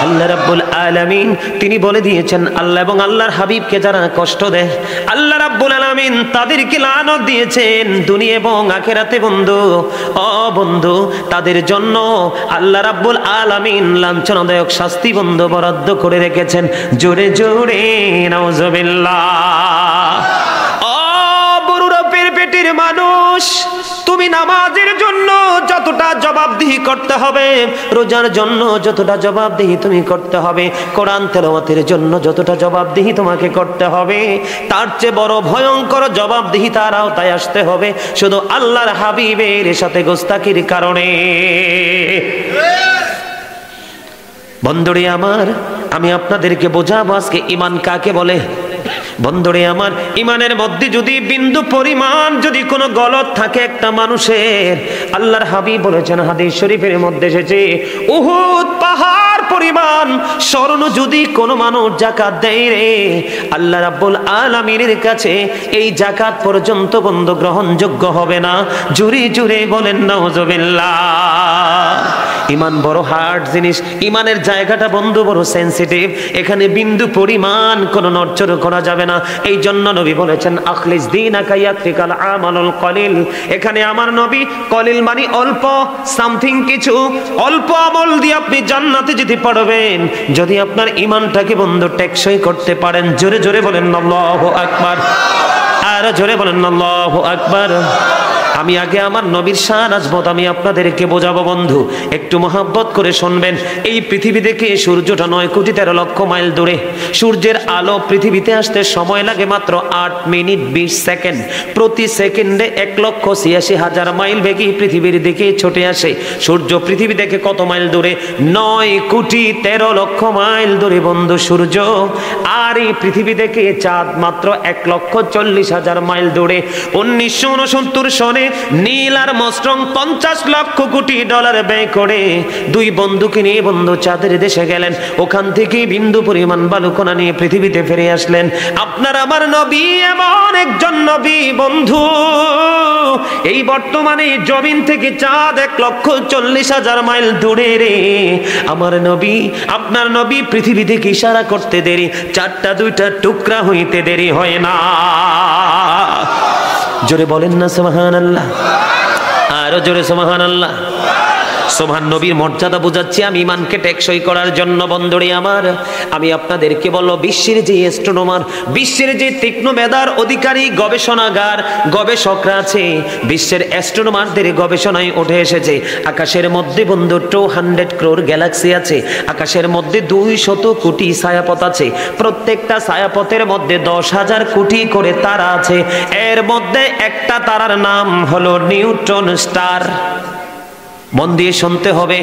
আল্লাহ রাব্বুল আলামিন তিনি বলে দিয়েছেন আল্লাহ এবং আল্লাহর হাবিবকে যারা কষ্ট দেয় আল্লাহ রাব্বুল আলামিন তাদেরকে লানত দিয়েছেন দুনিয়া এবং আখিরাতে। বন্ধু, ও বন্ধু, তাদের জন্য আল্লাহ রাব্বুল আলামিন লাঞ্ছনাদায়ক শাস্তি বন্ধ বরাদ্দ করে রেখেছেন। জোরে জোরে নাউজুবিল্লাহ। ও বুড়োর পেটের মানুষ, তুমি নামাজের জন্য যতটা জবাবদিহি করতে হবে, রোজার জন্য যতটা জবাবদিহি তুমি করতে হবে, কোরআন তেলাওয়াতের জন্য যতটা জবাবদিহি তোমাকে করতে হবে, তার চেয়ে বড় ভয়ঙ্কর জবাবদিহি তার আওতায় আসতে হবে শুধু আল্লাহর হাবিবের সাথে গোস্তাকির কারণে। বন্ধুরে আমার, আমি আপনাদেরকে বোঝাবো আজকে ঈমান কাকে বলে। বন্ধুরে আমার, ঈমানের মধ্যে যদি বিন্দু পরিমাণ যদি কোনো গলত থাকে একটা মানুষের, আল্লাহর হাবিব বলেছেন হাদিস শরীফের মধ্যে এসেছে উহুদ পাহাড় পরিমাণ স্বর্ণ যদি কোনো মানুষ যাকাত দেয় রে, আল্লাহ রাব্বুল আলামিনের কাছে এই যাকাত পর্যন্ত বন্ধ গ্রহণযোগ্য হবে না। জুরে জুরে বলেন নাউজুবিল্লাহ। ইমান বড় হার্ড জিনিস, ইমানের জায়গাটা বন্ধু বড় সেনসিটিভ, এখানে বিন্দু পরিমাণ কোনো নড়চড় করা যাবে না। এই জন্য নবী বলেছেন আখলিস দীনাকা ইয়াকফিকাল আমালুল কলিল। এখানে আমার নবী কলিল মানে অল্প, সামথিং কিছু, অল্প আমল দিয়ে আপনি জান্নাতে যেতে পারবেন যদি আপনার ইমানটাকে বন্ধু টেকসই করতে পারেন। জোরে জোরে বলেন আল্লাহু আকবার, আর জোরে বলেন আল্লাহু আকবার। আমি আগে আমার নবীর শান আজমত আমি আপনাদেরকে বোঝাবো বন্ধু, একটু মহাব্বত করে শুনবেন। এই পৃথিবী থেকে সূর্যটা 9,13,00,000 মাইল দূরে। সূর্যের আলো পৃথিবীতে আসতে সময় লাগে মাত্র 8 মিনিট 20 সেকেন্ড। প্রতি সেকেন্ডে 1,86,000 মাইল বেগে পৃথিবীর দিকে ছুটে আসে। সূর্য পৃথিবী থেকে কত মাইল দূরে? 9,13,00,000 মাইল দূরে বন্ধু সূর্য। আর এই পৃথিবী থেকে চাঁদ মাত্র 1,40,000 মাইল দূরে। 1969 সনে নীল আর আর্মস্ট্রং 50 লক্ষ কোটি ডলার ব্যয় করে দুই বন্ধুকে নিয়ে বন্ধু চাঁদের দেশে গেলেন। ওখান থেকে বিন্দু পরিমাণ বালুকণা নিয়ে পৃথিবীতে ফিরে আসলেন। আপনার আমার নবী এমন একজন নবী বন্ধু, এই বর্তমানে জমিন থেকে চাঁদ 1,40,000 মাইল দূরে রে। আমার নবী, আপনার নবী পৃথিবী থেকে ইশারা করতে দেরি, চারটা দুইটা টুকরা হইতে দেরি হয় না। জোরে বলেন না সুবহানাল্লাহ, আরো জোরে সুবহানাল্লাহ। সুবহান নবীর মর্যাদা বোঝাচ্ছি আমি ইমানকে টেকসই করার জন্য বন্ধুরে আমার। আমি আপনাদেরকে বলবো বিশ্বের যে অ্যাস্ট্রোনমার, বিশ্বের যে তীক্ষ্ণ মেধার অধিকারী গবেষণাগার গবেষকরা আছে, বিশ্বের অ্যাস্ট্রোনমারদের গবেষণায় উঠে এসেছে আকাশের মধ্যে বন্ধু 200 crore গ্যালাক্সি আছে। আকাশের মধ্যে 200 কোটি ছায়াপথ আছে। প্রত্যেকটা ছায়াপথের মধ্যে 10,000 কোটি করে তারা আছে। এর মধ্যে একটা তারার নাম হলো নিউট্রন স্টার। মন দিয়ে শুনতে হবে,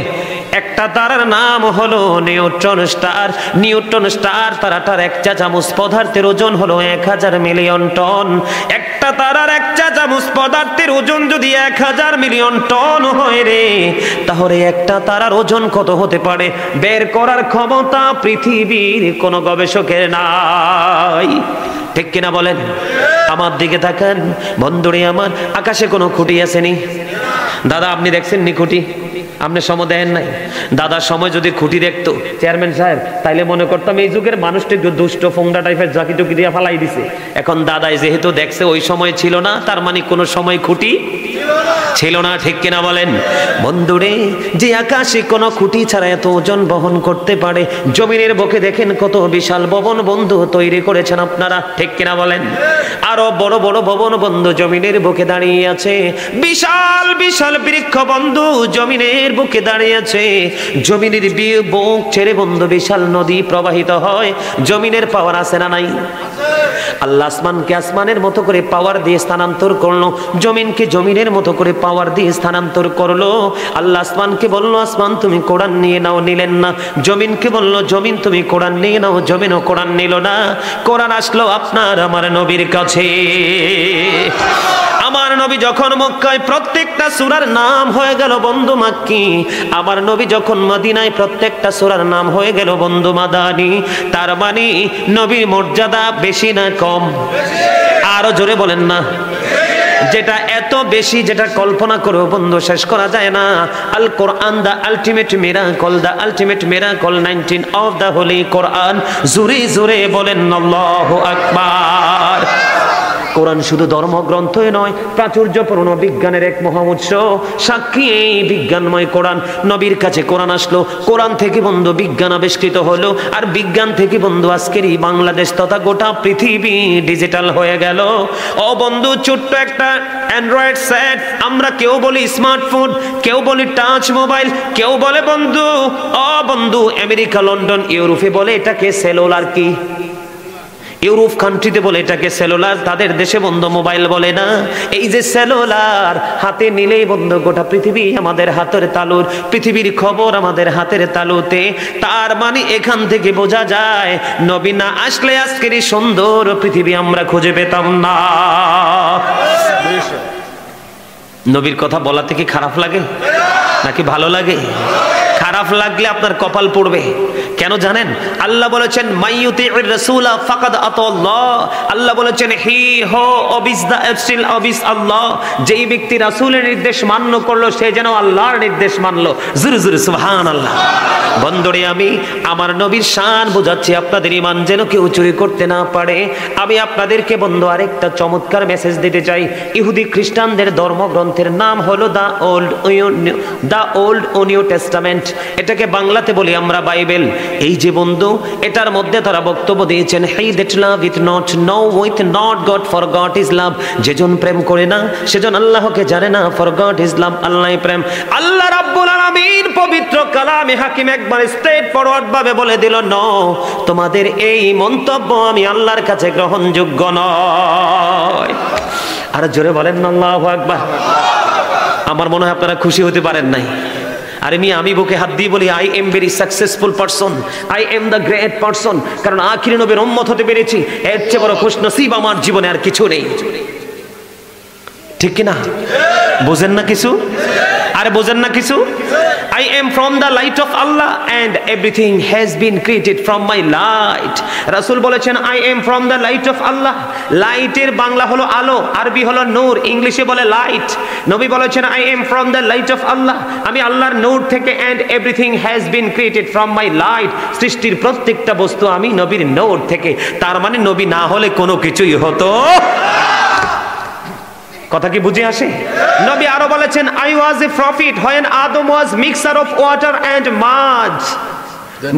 একটা তারার নাম হলো নিউট্রন স্টার। নিউট্রন স্টার তারাটার 1 চা চামচ পদার্থের ওজন হলো 1000 মিলিয়ন টন। একটা তারার 1 চা চামচ পদার্থের ওজন যদি 1000 মিলিয়ন টন হয় রে, তাহলে একটা তারার ওজন কত হতে পারে বের করার ক্ষমতা পৃথিবীর কোনো গবেষকের নাই। ঠিক কিনা বলেন? আমার দিকে তাকান বন্ধুরে আমার, আকাশে কোনো খুঁটি আসেনি। দাদা আপনি দেখছেন নি খুঁটি? আপনি সময় দেন নাই। দাদার সময় যদি খুঁটি দেখতো চেয়ারম্যান সাহেব, তাইলে মনে করতাম এই যুগের মানুষটা একটু দুষ্ট ফোংডা টাইপের জাকি টুকি দিয়ে ফালাই দিছে। এখন দাদাই যেহেতু দেখছে ওই সময় ছিল না, তার মানে কোনো সময় খুঁটি ছিল না। ঠিক কিনা বলেন? বন্ধুরে, যে আকাশে কোনো খুঁটি ছাড়া এত ওজন বহন করতে পারে, জমিনের বুকে দেখেন কত বিশাল ভবন বন্ধু তৈরি করেছেন আপনারা। ঠিক কিনা বলেন? আরো বড় বড় ভবন বন্ধু জমিনের বুকে দাঁড়িয়ে আছে। বিশাল বিশাল বৃক্ষ বন্ধু জমিনের বুকে দাঁড়িয়ে আছে। জমিনের বুক ছেড়ে বন্ধু বিশাল নদী প্রবাহিত হয়। জমিনের পাওয়ার আছে না নাই? আল্লাহ আসমানকে আসমানের মতো করে পাওয়ার দিয়ে স্থানান্তর করলো, জমিনকে জমিনের মতো করে পাওয়ার দিয়ে স্থানান্তর করলো। আল্লাহ আসমানকে বললো আসমান তুমি কোরআন নিয়ে নাও, নিলেন না। জমিনকে বললো জমিন তুমি কোরআন নিয়ে নাও, জমিনও কোরআন নিল না। কোরআন আসলো আপনার আমার নবীর কাছে। আমার নবী যখন মক্কায়, প্রত্যেকটা সূরার নাম হয়ে গেল বন্ধু মাক্কি। আমার নবী যখন মদিনায়, প্রত্যেকটা সূরার নাম হয়ে গেল বন্ধু মাদানি। তার মানে নবীর মর্যাদা বেশি না কম? আরো জোরে বলেন না। যেটা এত বেশি, যেটা কল্পনা করেও বন্ধু শেষ করা যায় না। Al Quran the ultimate miracle, the ultimate miracle 19 of the holy Quran. জোরে জোরে বলেন আল্লাহু আকবার। কোরআন শুধু ধর্মগ্রন্থই নয়, প্রাচুর্যপূর্ণ বিজ্ঞানের এক মহা উৎস। সাক্ষী এই বিজ্ঞানময় কোরআন। নবীর কাছে কোরআন আসলো, কোরআন থেকে বন্ধু বিজ্ঞান আবিষ্কৃত হলো, আর বিজ্ঞান থেকে বন্ধু আজকের এই বাংলাদেশ তথা গোটা পৃথিবী ডিজিটাল হয়ে গেল। ও বন্ধু, ছোট্ট একটা অ্যান্ড্রয়েড সেট, আমরা কেউ বলি স্মার্টফোন, কেউ বলি টাচ মোবাইল, কেউ বলে বন্ধু আমেরিকা, লন্ডন, ইউরোপে বলে এটাকে সেলুলার। কি ইউরোপ কান্ট্রিতে বলে এটাকে সেলুলার, তাদের দেশে বন্ধু মোবাইল বলে না। এই যে সেলুলার, হাতে নিলেই বন্ধু গোটা পৃথিবী আমাদের হাতের তালুর, পৃথিবীর খবর আমাদের হাতের তালুতে। তার মানে এখান থেকে বোঝা যায় নবী না আসলে আজকের এই সুন্দর পৃথিবী আমরা খুঁজে পেতাম না। নবীর কথা বলাতে কি খারাপ লাগে নাকি ভালো লাগে? খারাপ লাগলে আপনার কপাল পড়বে। কেন জানেন? আল্লাহ বলেছেন মাইয়ুতিউর রাসূলা ফাকাদ আতাল্লাহ। আল্লাহ বলেছেন হি হো অবিস দা এফসিল অবিস আল্লাহ। যেই ব্যক্তি রাসূলের নির্দেশ মান্য করলো সে যেন আল্লাহর নির্দেশ মানলো। জোরে জোরে সুবহানাল্লাহ। বন্ধুরে, আমি আমার নবীর শান বোঝাচ্ছি, আপনাদের ঈমান যেন কেউ চুরি করতে না পারে। আমি আপনাদেরকে বন্ধু আরেকটা চমৎকার মেসেজ দিতে চাই। ইহুদি খ্রিস্টানদের ধর্মগ্রন্থের নাম হলো দ্য ওল্ড ও নিউ টেস্টামেন্ট। এটাকে বাংলাতে বলি আমরা বাইবেল। এই যে বন্ধু, এটার মধ্যে তারা বক্তব্য দিয়েছেন he that love with not know with not God for God is love. যেজন প্রেম করে না সেজন আল্লাহকে জানে না, ফর গড ইজ লাভ, আল্লাহই প্রেম। আল্লাহ রাব্বুল আলামিন পবিত্র কালামে হাকিম একবার স্ট্রেট ফরওয়ার্ড ভাবে বলে দিল নো, তোমাদের এই মন্তব্য আমি আল্লাহর কাছে গ্রহণযোগ্য নয়। আর জোরে বলেন না আল্লাহু আকবার। আমার মনে হয় আপনারা খুশি হতে পারেন নাই। আরে আমি বুকে হাত দিয়ে বলি I am very successful person, I am the great person, কারণ আখিরি নবীর উম্মত হতে পেরেছি। এর চেয়ে বড় খুশনসিব আমার জীবনে আর কিছু নেই। ঠিক কিনা? বোঝেন না কিছু? আরে বোঝেন না কিছু? I am from the light of Allah and everything has been created from my light. রাসূল বলেছেন I am from the light of Allah. লাইটের বাংলা হলো আলো, আরবি হলো নূর, ইংলিশে বলে লাইট। নবী বলেছেন I am from the light of Allah, আমি আল্লাহর নূর থেকে, and everything has been created from my light, সৃষ্টির প্রত্যেকটা বস্তু আমি নবীর নূর থেকে। তার মানে নবী না হলে কোনো কিছুই হতো। কথা কি বুঝে আসে? নবী আরো বলেছেন I was a prophet when Adam was mixture of water and mud.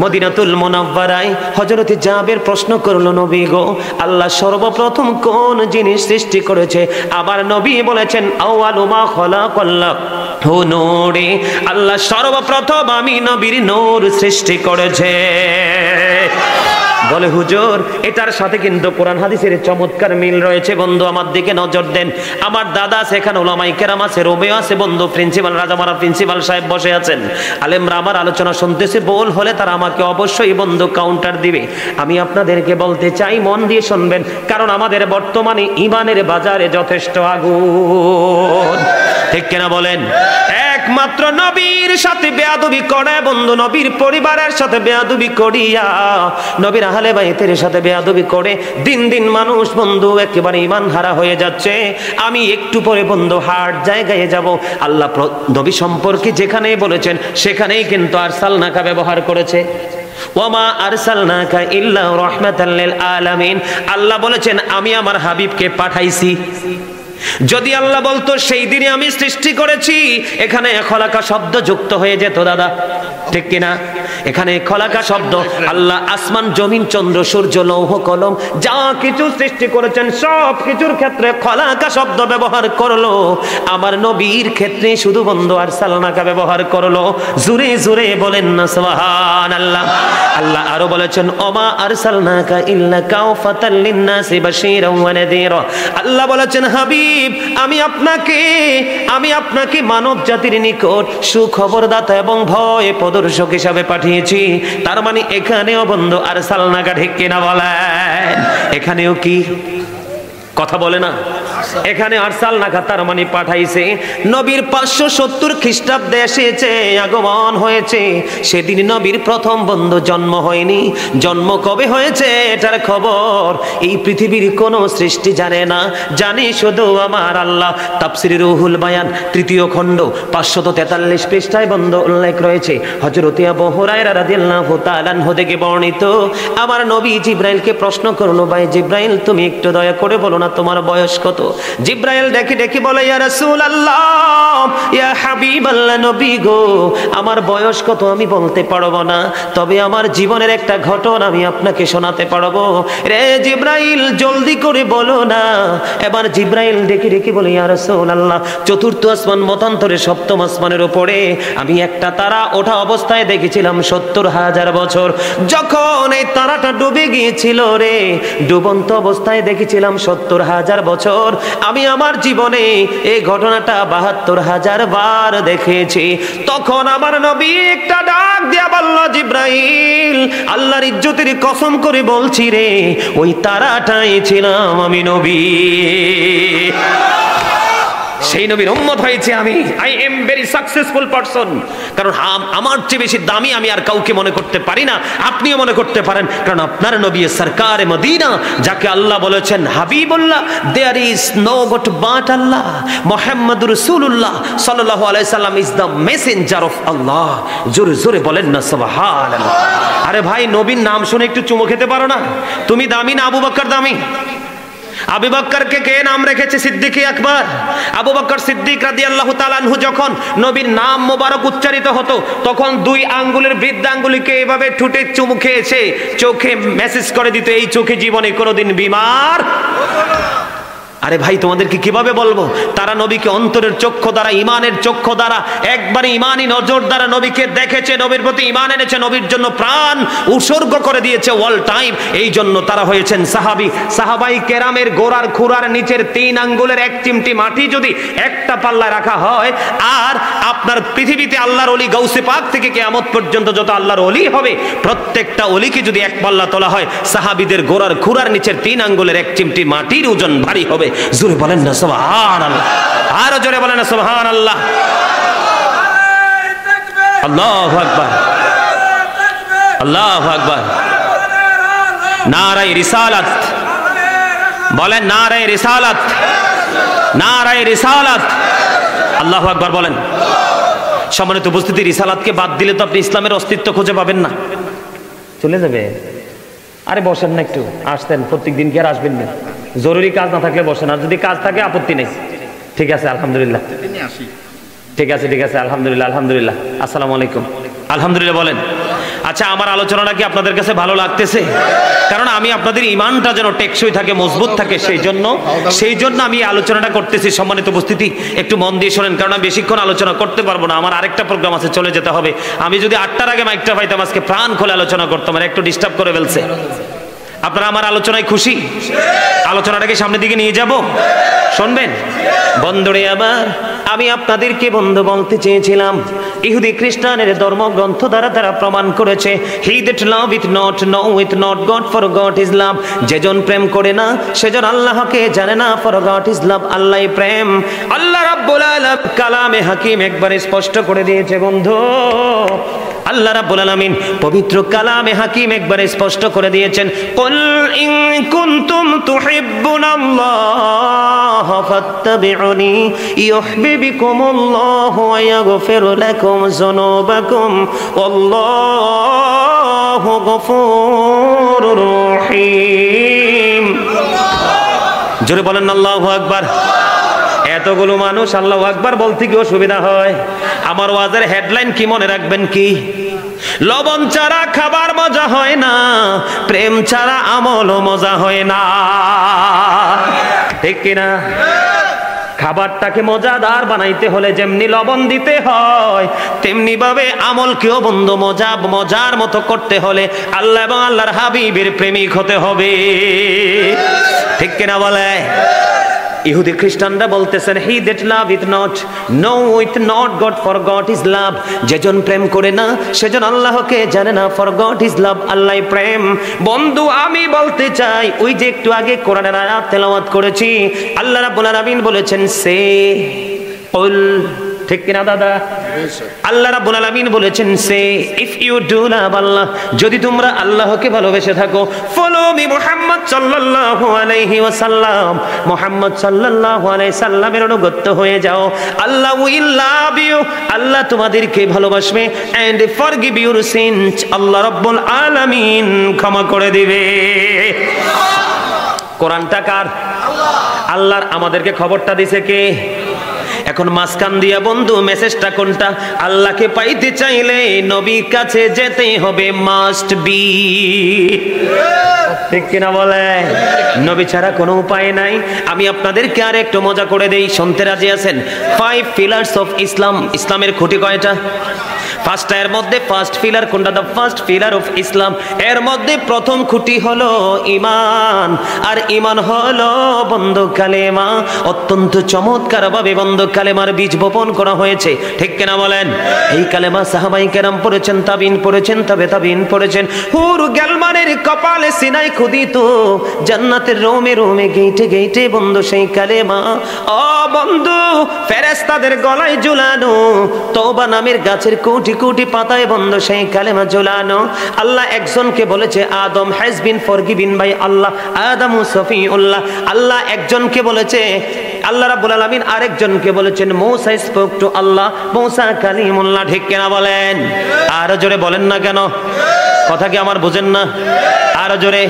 মদিনাতুল মুনাওয়ারায় হযরত জাবের প্রশ্ন করলো নবী গো, আল্লাহ সর্বপ্রথম কোন জিনিস সৃষ্টি করেছে? আবার নবী বলেছেন আউয়ালু মা খালাকাল্লাহু নূরে, আল্লাহ সর্বপ্রথম আমি নবীর নূর সৃষ্টি করেছে। বলে হুজুর, এটার সাথে কিন্তু কোরআন হাদিসের চমৎকার মিল রয়েছে। বন্ধু আমার দিকে নজর দেন। আমার দাদা আছে, এখানে ওলামাই কেরাম আছে, রোবেও আছে, বন্ধু প্রিন্সিপাল রাজামারা প্রিন্সিপাল সাহেব বসে আছেন। আলেমরা আমার আলোচনা শুনতেছে, বল হলে তারা আমাকে অবশ্যই বন্ধু কাউন্টার দিবে। আমি আপনাদেরকে বলতে চাই, মন দিয়ে শুনবেন, কারণ আমাদের বর্তমানে ইমানের বাজারে যথেষ্ট আগুন। ঠিক কিনা বলেন? একমাত্র নবীর সাথে বেয়াদবি করে বন্ধু, নবীর পরিবারের সাথে বেয়াদবি করিয়া, নবীর আহলে বাইতের সাথে বেয়াদবি করে দিন দিন মানুষ বন্ধু একেবারে ঈমান হারা হয়ে যাচ্ছে। আমি একটু পরে বন্ধু হার্ট জায়গায় যাব। আল্লাহ নবী সম্পর্কে যেখানে বলেছেন সেখানেই কিন্তু আরসালনাকা ব্যবহার করেছে। ওয়ামা আরসালনাকা ইল্লা রাহমাতাল লিল আলামিন। আল্লাহ বলেছেন আমি আমার হাবিবকে পাঠাইছি। যদি আল্লাহ বলতো সেই দিনে আমি সৃষ্টি করেছি, এখানে খলাকা শব্দ যুক্ত হয়ে যেত দাদা, ঠিক কিনা? এখানে খলাকা শব্দ, আল্লাহ আসমান জমিন চন্দ্র সূর্য লৌহ কলম যা কিছু সৃষ্টি করেছেন সব কিছুর ক্ষেত্রে খলাকা শব্দ ব্যবহার করলো। আমার নবীর ক্ষেত্রে শুধু বন্ধু আরসালনাকা ব্যবহার করলো। জোরে জোরে বলেন না সুবহানাল্লাহ। আল্লাহ আরো বলেছেন ওমা আরসালনাকা ইল্লা কাওফাতাল লিন-নাসি বাশীরাও ওয়া নাযীরা। আল্লাহ বলেছেন হাবিব, আমি আপনাকে মানব জাতির নিকট সুখবরদাতা এবং ভয় প্রদর্শক হিসাবে পাঠিয়েছি। তার মানে এখানেও বন্ধু আরসালনাকা, ঠিক কিনা বলেন? এখানেও কি কথা বলে না? এখানে আরসালনাকা তার মানে পাঠাইছে। নবীর 570 খ্রিস্টাব্দে এসেছে, আগমন হয়েছে। সেদিন নবীর প্রথম বন্ধু জন্ম হয়নি। জন্ম কবে হয়েছে এটার খবর এই পৃথিবীর কোনো সৃষ্টি জানে না, জানি শুধু আমার আল্লাহ। তাফসীর রুহুল বায়ান 3য় খণ্ড 543 পৃষ্ঠায় বন্ধু উল্লেখ রয়েছে। হযরত আবু হুরায়রা রাদিয়াল্লাহু তাআলা আনহু থেকে বর্ণিত, আমার নবী জিবরাইলকে প্রশ্ন করলো, ভাই জিবরাইল তুমি একটু দয়া করে বলো না তোমার বয়স কত? জিবরাইল ডেকে ডেকে বলে, ইয়া রাসূলুল্লাহ, ইয়া হাবিবাল্লাহ, নবী গো, আমার বয়স কত আমি বলতে পারবো না, তবে আমার জীবনের একটা ঘটনা আমি আপনাকে শোনাতে পারবো। রে জিবরাইল জলদি করে বলো না। এবার জিবরাইল ডেকে ডেকে বলে, ইয়া রাসূলুল্লাহ, 4র্থ আসমান মতান্তরে 7ম আসমানের উপরে আমি একটা তারা ওঠা অবস্থায় দেখেছিলাম 70,000 বছর। যখন এই তারাটা ডুবে গিয়েছিল রে, ডুবন্ত অবস্থায় দেখেছিলাম 70,000 বছর। আমি আমার জীবনে এই ঘটনাটা 72,000 বার দেখেছি। তখন আমার নবী একটা ডাক দিয়া বলল, জিবরাইল, আল্লাহর ইজ্জতের কসম করে বলছি রে, ওই তারাটাই ছিলাম আমি নবী। সেই নবীর উম্মত হয়েছে আমি। I am very successful person. কারণ আমার চেয়ে বেশি দামি আমি আর কাউকে মনে করতে পারি না, আপনিও মনে করতে পারেন। কারণ আপনার নবী সরকারে মদিনা, যাকে আল্লাহ বলেছেন হাবিবুল্লাহ, there is no God but Allah, মুহাম্মদুর রাসূলুল্লাহ সাল্লাল্লাহু আলাইহি সাল্লাম is the messenger of Allah. জোরে জোরে বলেন না সুবহানাল্লাহ। আরে ভাই, নবীর নাম শুনে একটু চুমু খেতে পারো না? তুমি দামি না আবু বকর দামি? আবু বকরকে কে নাম রেখেছে? সিদ্দিক আকবর। আবু বকর সিদ্দিক রাদিয়াল্লাহু তাআলা আনহু যখন নবীর নাম মোবারক উচ্চারিত হতো, তখন দুই আঙ্গুলের বৃদ্ধাঙ্গুলিকে এভাবে ঠুটে চুমু খেয়েছে, চোখে মেসেজ করে দিত এই চোখে জীবনে কোনোদিন বিমার। আরে ভাই, তোমাদেরকে কিভাবে বলবো? তারা নবীকে অন্তরের চক্ষু দ্বারা, ইমানের চক্ষু দ্বারা, একবারে ইমানি নজর দ্বারা নবীকে দেখেছে, নবীর প্রতি ইমান এনেছে, নবীর জন্য প্রাণ উৎসর্গ করে দিয়েছে অল টাইম। এই জন্য তারা হয়েছেন সাহাবী। সাহাবাই কেরামের গোড়ার খুরার নিচের 3 আঙ্গুলের 1 চিমটি মাটি যদি একটা পাল্লায় রাখা হয়, আর আপনার পৃথিবীতে আল্লাহর ওলি গাউসে পাক থেকে কিয়ামত পর্যন্ত যত আল্লাহর ওলি হবে, প্রত্যেকটা ওলিকে যদি এক পাল্লা তোলা হয়, সাহাবীদের গোড়ার খুরার নিচের 3 আঙ্গুলের 1 চিমটি মাটির ওজন ভারী হবে। জোরে বলেন না সুবহানাল্লাহ। আরো জোরে বলেন না সুবহানাল্লাহ। আল্লাহু আকবার, আল্লাহু আকবার। নারায়ে রিসালাত বলেন, নারায়ে রিসালাত, নারায়ে রিসালাত। আল্লাহু আকবার বলেন। সম্মানিত উপস্থিতি, রিসালাতকে বাদ দিলে তো আপনি ইসলামের অস্তিত্ব খুঁজে পাবেন না, চলে যাবে। আরে বসেন না, একটু আসতেন, প্রত্যেকদিন কি আর আসবেন না? জরুরি কাজ না থাকলে বসেন, আর যদি কাজ থাকে আপত্তি নেই। ঠিক আছে, আলহামদুলিল্লাহ। ঠিক আছে, ঠিক আছে, আলহামদুলিল্লাহ, আলহামদুলিল্লাহ। আসসালামু আলাইকুম। আলহামদুলিল্লাহ বলেন। আচ্ছা, আমার আলোচনাটা কি আপনাদের কাছে ভালো লাগতেছে? কারণ আমি আপনাদের ইমানটা যেন টেকসই থাকে, মজবুত থাকে, সেই জন্য আমি আলোচনাটা করতেছি। সম্মানিত উপস্থিতি, একটু মন দিয়ে শোনেন, কারণ আমি বেশিক্ষণ আলোচনা করতে পারবো না, আমার আরেকটা প্রোগ্রাম আছে, চলে যেতে হবে। আমি যদি 8টার আগে মাইকটা পাইতাম, আজকে প্রাণ খুলে আলোচনা করতাম, আর একটু ডিস্টার্ব করে ফেলছে। আপনারা আমার আলোচনায় খুশি? আলোচনাটাকে সামনের দিকে নিয়ে যাব, শুনবেন? বন্ধুরে আমার, আমি আপনাদেরকে বন্ধু বলতে চেয়েছিলাম, ইহুদি খ্রিস্টানের ধর্মগ্রন্থ দ্বারা তারা প্রমাণ করেছে, he that love it not know with not God, for God is love. যেজন প্রেম করে না সেজন আল্লাহকে জানে না, ফর গড ইজ লাভ, আল্লাহই প্রেম। আল্লাহ রাব্বুল আলামিন কালামে হাকিম একবারে স্পষ্ট করে দিয়েছে বন্ধু। আল্লাহ রাব্বুল আলামিন পবিত্র কালামে হাকিম একবারে স্পষ্ট করে দিয়েছেন, কুল ইন কুনতুম তুহিব্বুনাল্লাহ ফাত্তাবিউনি ইউহিব্বুকুমুল্লাহু ওয়া ইয়াগফির লাকুম যুনুবাকুম ওয়াল্লাহু গফুরুর রহিম। জোরে বলেন আল্লাহু আকবার। এতগুলো মানুষ আল্লাহু আকবার বলতে কি অসুবিধা হয়? আমার ওয়াজের হেডলাইন কি মনে রাখবেন? কি? লবণ ছাড়া খাবার মজা হয় না, প্রেম ছাড়া আমলও মজা হয় না। ঠিক কিনা? খাবারটাকে মজাদার বানাইতে হলে যেমনি লবণ দিতে হয়, তেমনি ভাবে আমলকেও বন্ধু মজার মতো করতে হলে আল্লাহ এবং আল্লাহর হাবিবের প্রেমিক হতে হবে। ঠিক কিনা বলে? ইহুদি খ্রিস্টানরা বলতেছেন, he that love it not know with not God, for God is love. যেজন প্রেম করে না সেজন আল্লাহকে জানে না, for God is love, Allah প্রেম। বন্ধু, আমি বলতে চাই, ওই যে একটু আগে কোরআনের আয়াত তেলাওয়াত করেছি, আল্লাহ রাব্বুল আলামিন বলেছেন সে কুল। ঠিক কিনা দাদা? আল্লাহ রাব্বুল আলামিন বলেছেন সে ইফ ইউ ডু লাভ আল্লাহ, যদি তোমরা আল্লাহকে ভালোবেসে থাকো, ফলো মি মুহাম্মদ সাল্লাল্লাহু আলাইহি ওয়াসাল্লাম, মুহাম্মদ সাল্লাল্লাহু আলাইহি সাল্লামের অনুগত হয়ে যাও, আল্লাহ উইল লাভ ইউ, আল্লাহ তোমাদেরকে ভালোবাসবে, এন্ড ফরগিভ ইউর সিনস, আল্লাহ রাব্বুল আলামিন ক্ষমা করে দিবে। কোরআনটা কার? আল্লাহর। আমাদেরকে খবরটা দিছে কে? এখন মাঝখান দিয়া বন্ধু মেসেজটা কোনটা? আল্লাহকে পাইতে চাইলে নবীর কাছে যেতেই হবে, মাস্ট বি। ঠিক কিনা বলে? নবী ছাড়া কোনো উপায় নাই। আমি আপনাদেরকে আর একটু মজা করে দেই, শুনতে রাজি আছেন? 5 পিলার্স অফ ইসলাম। ইসলামের খুঁটি কয়টা? ফার্স্ট এর মধ্যে ফার্স্ট পিলার কোনটা? The first pillar of Islam. এর মধ্যে প্রথম খুঁটি হলো ঈমান, আর ঈমান হলো বন্ধ কালেমা। অত্যন্ত চমৎকার ভাবে বন্ধ কালেমার বীজ বপন করা হয়েছে, ঠিক কিনা বলেন? এই কালেমা সাহাবায়ে কেরাম পড়েছেন, তাবিন পড়েছেন, তবে তাবিন পড়েছেন। হুর গেলমানের কপালে সিনাই খুদিত, জান্নাতের রোমে রোমে গেইটে গেইটে বন্ধু সেই কালেমা। ও বন্ধু, ফেরেশতাদের গলায় ঝুলানো, তওবা নামের গাছের কোটি কোটি পাতায় বন্ধু সেই কালেমা ঝুলানো। আল্লাহ একজনকে বলেছে আদম হ্যাজ বিন ফরগিভেন বাই আল্লাহ, আদমু সফিউল্লাহ। আল্লাহ একজনকে বলেছে, আল্লাহ রাব্বুল আলামিন আরেকজনকে বলেছেন মূসা স্পোক টু আল্লাহ, মূসা কালিমুল্লাহ, ঠিক কিনা বলেন? আর জোরে বলেন না কেন? কথা কি আমার বুঝেন না? আর জোরে।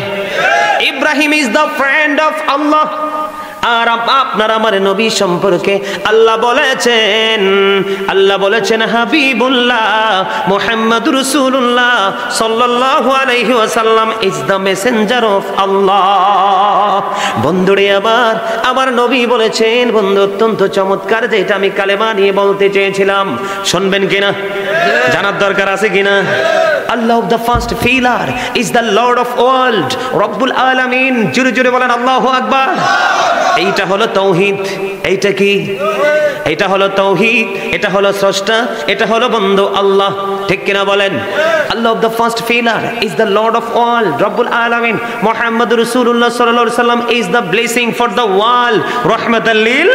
Ibrahim is the friend of Allah. আর আপনার আমার নবী সম্পর্কে আল্লাহ বলেছেন হাবিবুল্লাহ মুহাম্মাদুর রাসূলুল্লাহ সাল্লাল্লাহু আলাইহি ওয়াসাল্লাম ইজ দ্য মেসেঞ্জার অফ আল্লাহ। বন্ধুরে আমার নবী বলেছেন, বন্ধু অত্যন্ত চমৎকার, যেটা আমি কালেমা নিয়ে বলতে চেয়েছিলাম। শুনবেন কিনা? জানার দরকার আছে কিনা? Allah the first pillar is the lord of world, রব্বুল আলামিন। জোরে জোরে বলেন আল্লাহু আকবার। এইটা হলো তাওহীদ। এইটা কি? এটা হলো তাওহীদ, এটা হলো স্রষ্টা, এটা হলো বন্ধু আল্লাহ, ঠিক কিনা বলেন? Allah the first pillar is the lord of world, রব্বুল আলামিন। মুহাম্মাদুর রাসূলুল্লাহ সাল্লাল্লাহু আলাইহি ওয়াসাল্লাম is the blessing for the world, রাহমাতাল লিল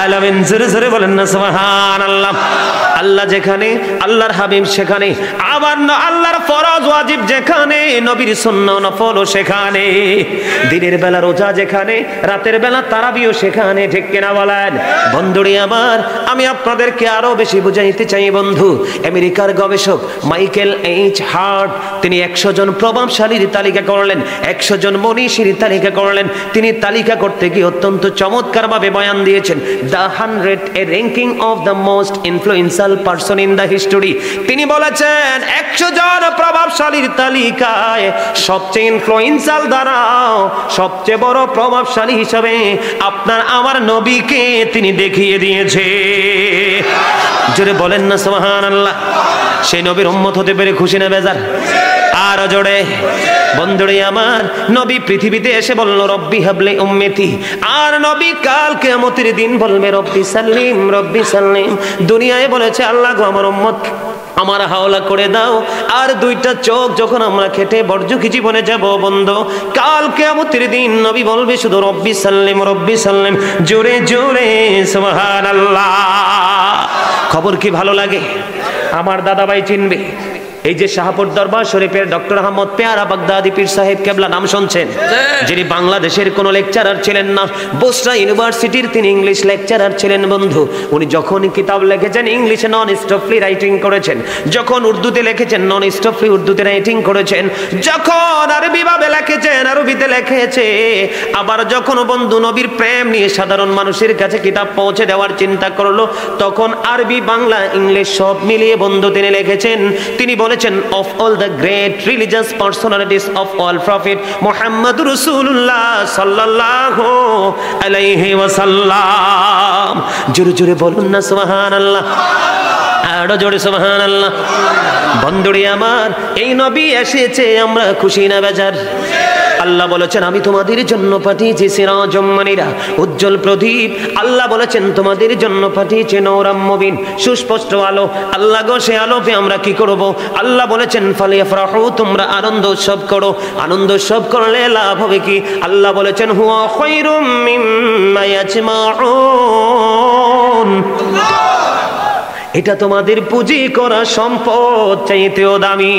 আলামিন। জোরে জোরে বলেন না সুবহানাল্লাহ। আল্লাহ যেখানে, আল্লাহর হাবিব সেখানে, আবার আল্লাহর ফরজ ওয়াজিব যেখানে, নবীর সুন্নাহ নফল সেখানে, দিনের বেলা রোজা যেখানে, রাতের বেলা তারাবিও সেখানে, ঠিক কিনা বলেন? বন্ধুরে আমি আপনাদেরকে আরো বেশি বুঝাইতে চাই বন্ধু। আমেরিকার গবেষক মাইকেল এইচ হার্ট, তিনি 100 জন প্রভাবশালীর তালিকা করলেন, 100 জন মনীষীর তালিকা করলেন। তিনি তালিকা করতে গিয়ে অত্যন্ত চমৎকার ভাবে বয়ান দিয়েছেন, the 100 A ranking of the most influential person in the history. তিনি বলেছেন 100 জন প্রভাবশালীর তালিকায় সবচেয়ে ইনফ্লুয়েন্সিয়াল দ্বারাও সবচেয়ে বড় প্রভাবশালী হিসেবে আপনার আমার নবীকে তিনি দেখিয়ে দিয়েছে। জোরে বলেন না সুবহানাল্লাহ। সেই নবীর উম্মত হতে পেরে খুশি না বেজার? আর জোরে। বন্ধুরে নবী পৃথিবীতে এসে বলল রব্বি হাবলি উম্মতি, আর নবী কাল কিয়ামতের দিন বলবে রব্বি সাল্লিম রব্বি সাল্লিম। দুনিয়ায় বলেছে আল্লাহ গো আমার উম্মত আমার হাওলা করে দাও। আর দুইটা চোখ যখন আমরা খেটে বর্জুকি জীবনে যাব বন্ধু, কাল কিয়ামতের দিন নবী বলবে শুধু রব্বি সাল্লিম রব্বি সাল্লিম। জোরে জোরে সুবহানাল্লাহ। খবর কি ভালো লাগে? আমার দাদা ভাই চিনবে, এই যে শাহপুর দরবার শরীফের ডক্টর আহমদ পেয়ারা বাগদাদি পীর সাহেব কেবলা নাম শুনছেন, যিনি বাংলাদেশের কোনো লেকচারার ছিলেন না, বোসরা ইউনিভার্সিটির তিনি ইংলিশ লেকচারার ছিলেন বন্ধু। উনি যখন কিতাব লিখেছেন ইংলিশে নন স্টপলি রাইটিং করেছেন, যখন উর্দুতে লিখেছেন নন স্টপলি উর্দুতে রাইটিং করেছেন, যখন আরবি ভাবে লিখেছেন আরবিতে লিখেছে, আবার যখন বন্ধু নবীর প্রেম নিয়ে সাধারণ মানুষের কাছে কিতাব পৌঁছে দেওয়ার চিন্তা করলো, তখন আরবি বাংলা ইংলিশ সব মিলিয়ে বন্ধু তিনি লিখেছেন, তিনি বলেছেন of all the great religious personalities of all prophet Muhammadur Rasulullah sallallahu alayhi wa sallam। জোরে জোরে বলুন না সুবহানাল্লাহ, আরো জোরে সুবহানাল্লাহ। বন্ধুরে এই নবী এসেছে, আমরা খুশি না বেজার? আল্লাহ বলেছেন আমি তোমাদের জন্য পাঠিয়েছি সিরাজুম মুনিরা, উজ্জ্বল প্রদীপ। আল্লাহ বলেছেন তোমাদের জন্য পাঠিয়েছি নূরাম মুবিন, সুস্পষ্ট আলো। আল্লাহ গো সে আলোতে আমরা কি করব? আল্লাহ বলেছেন ফালিয়াফরাহু, তোমরা আনন্দ উৎসব করো। আনন্দ উৎসব করলে লাভ হবে কি? আল্লাহ বলেছেন হুয়া খায়রুম মিম্মা ইয়াজমাউন, এটা তোমাদের পুঁজি করা সম্পদ চাইতেও দামি।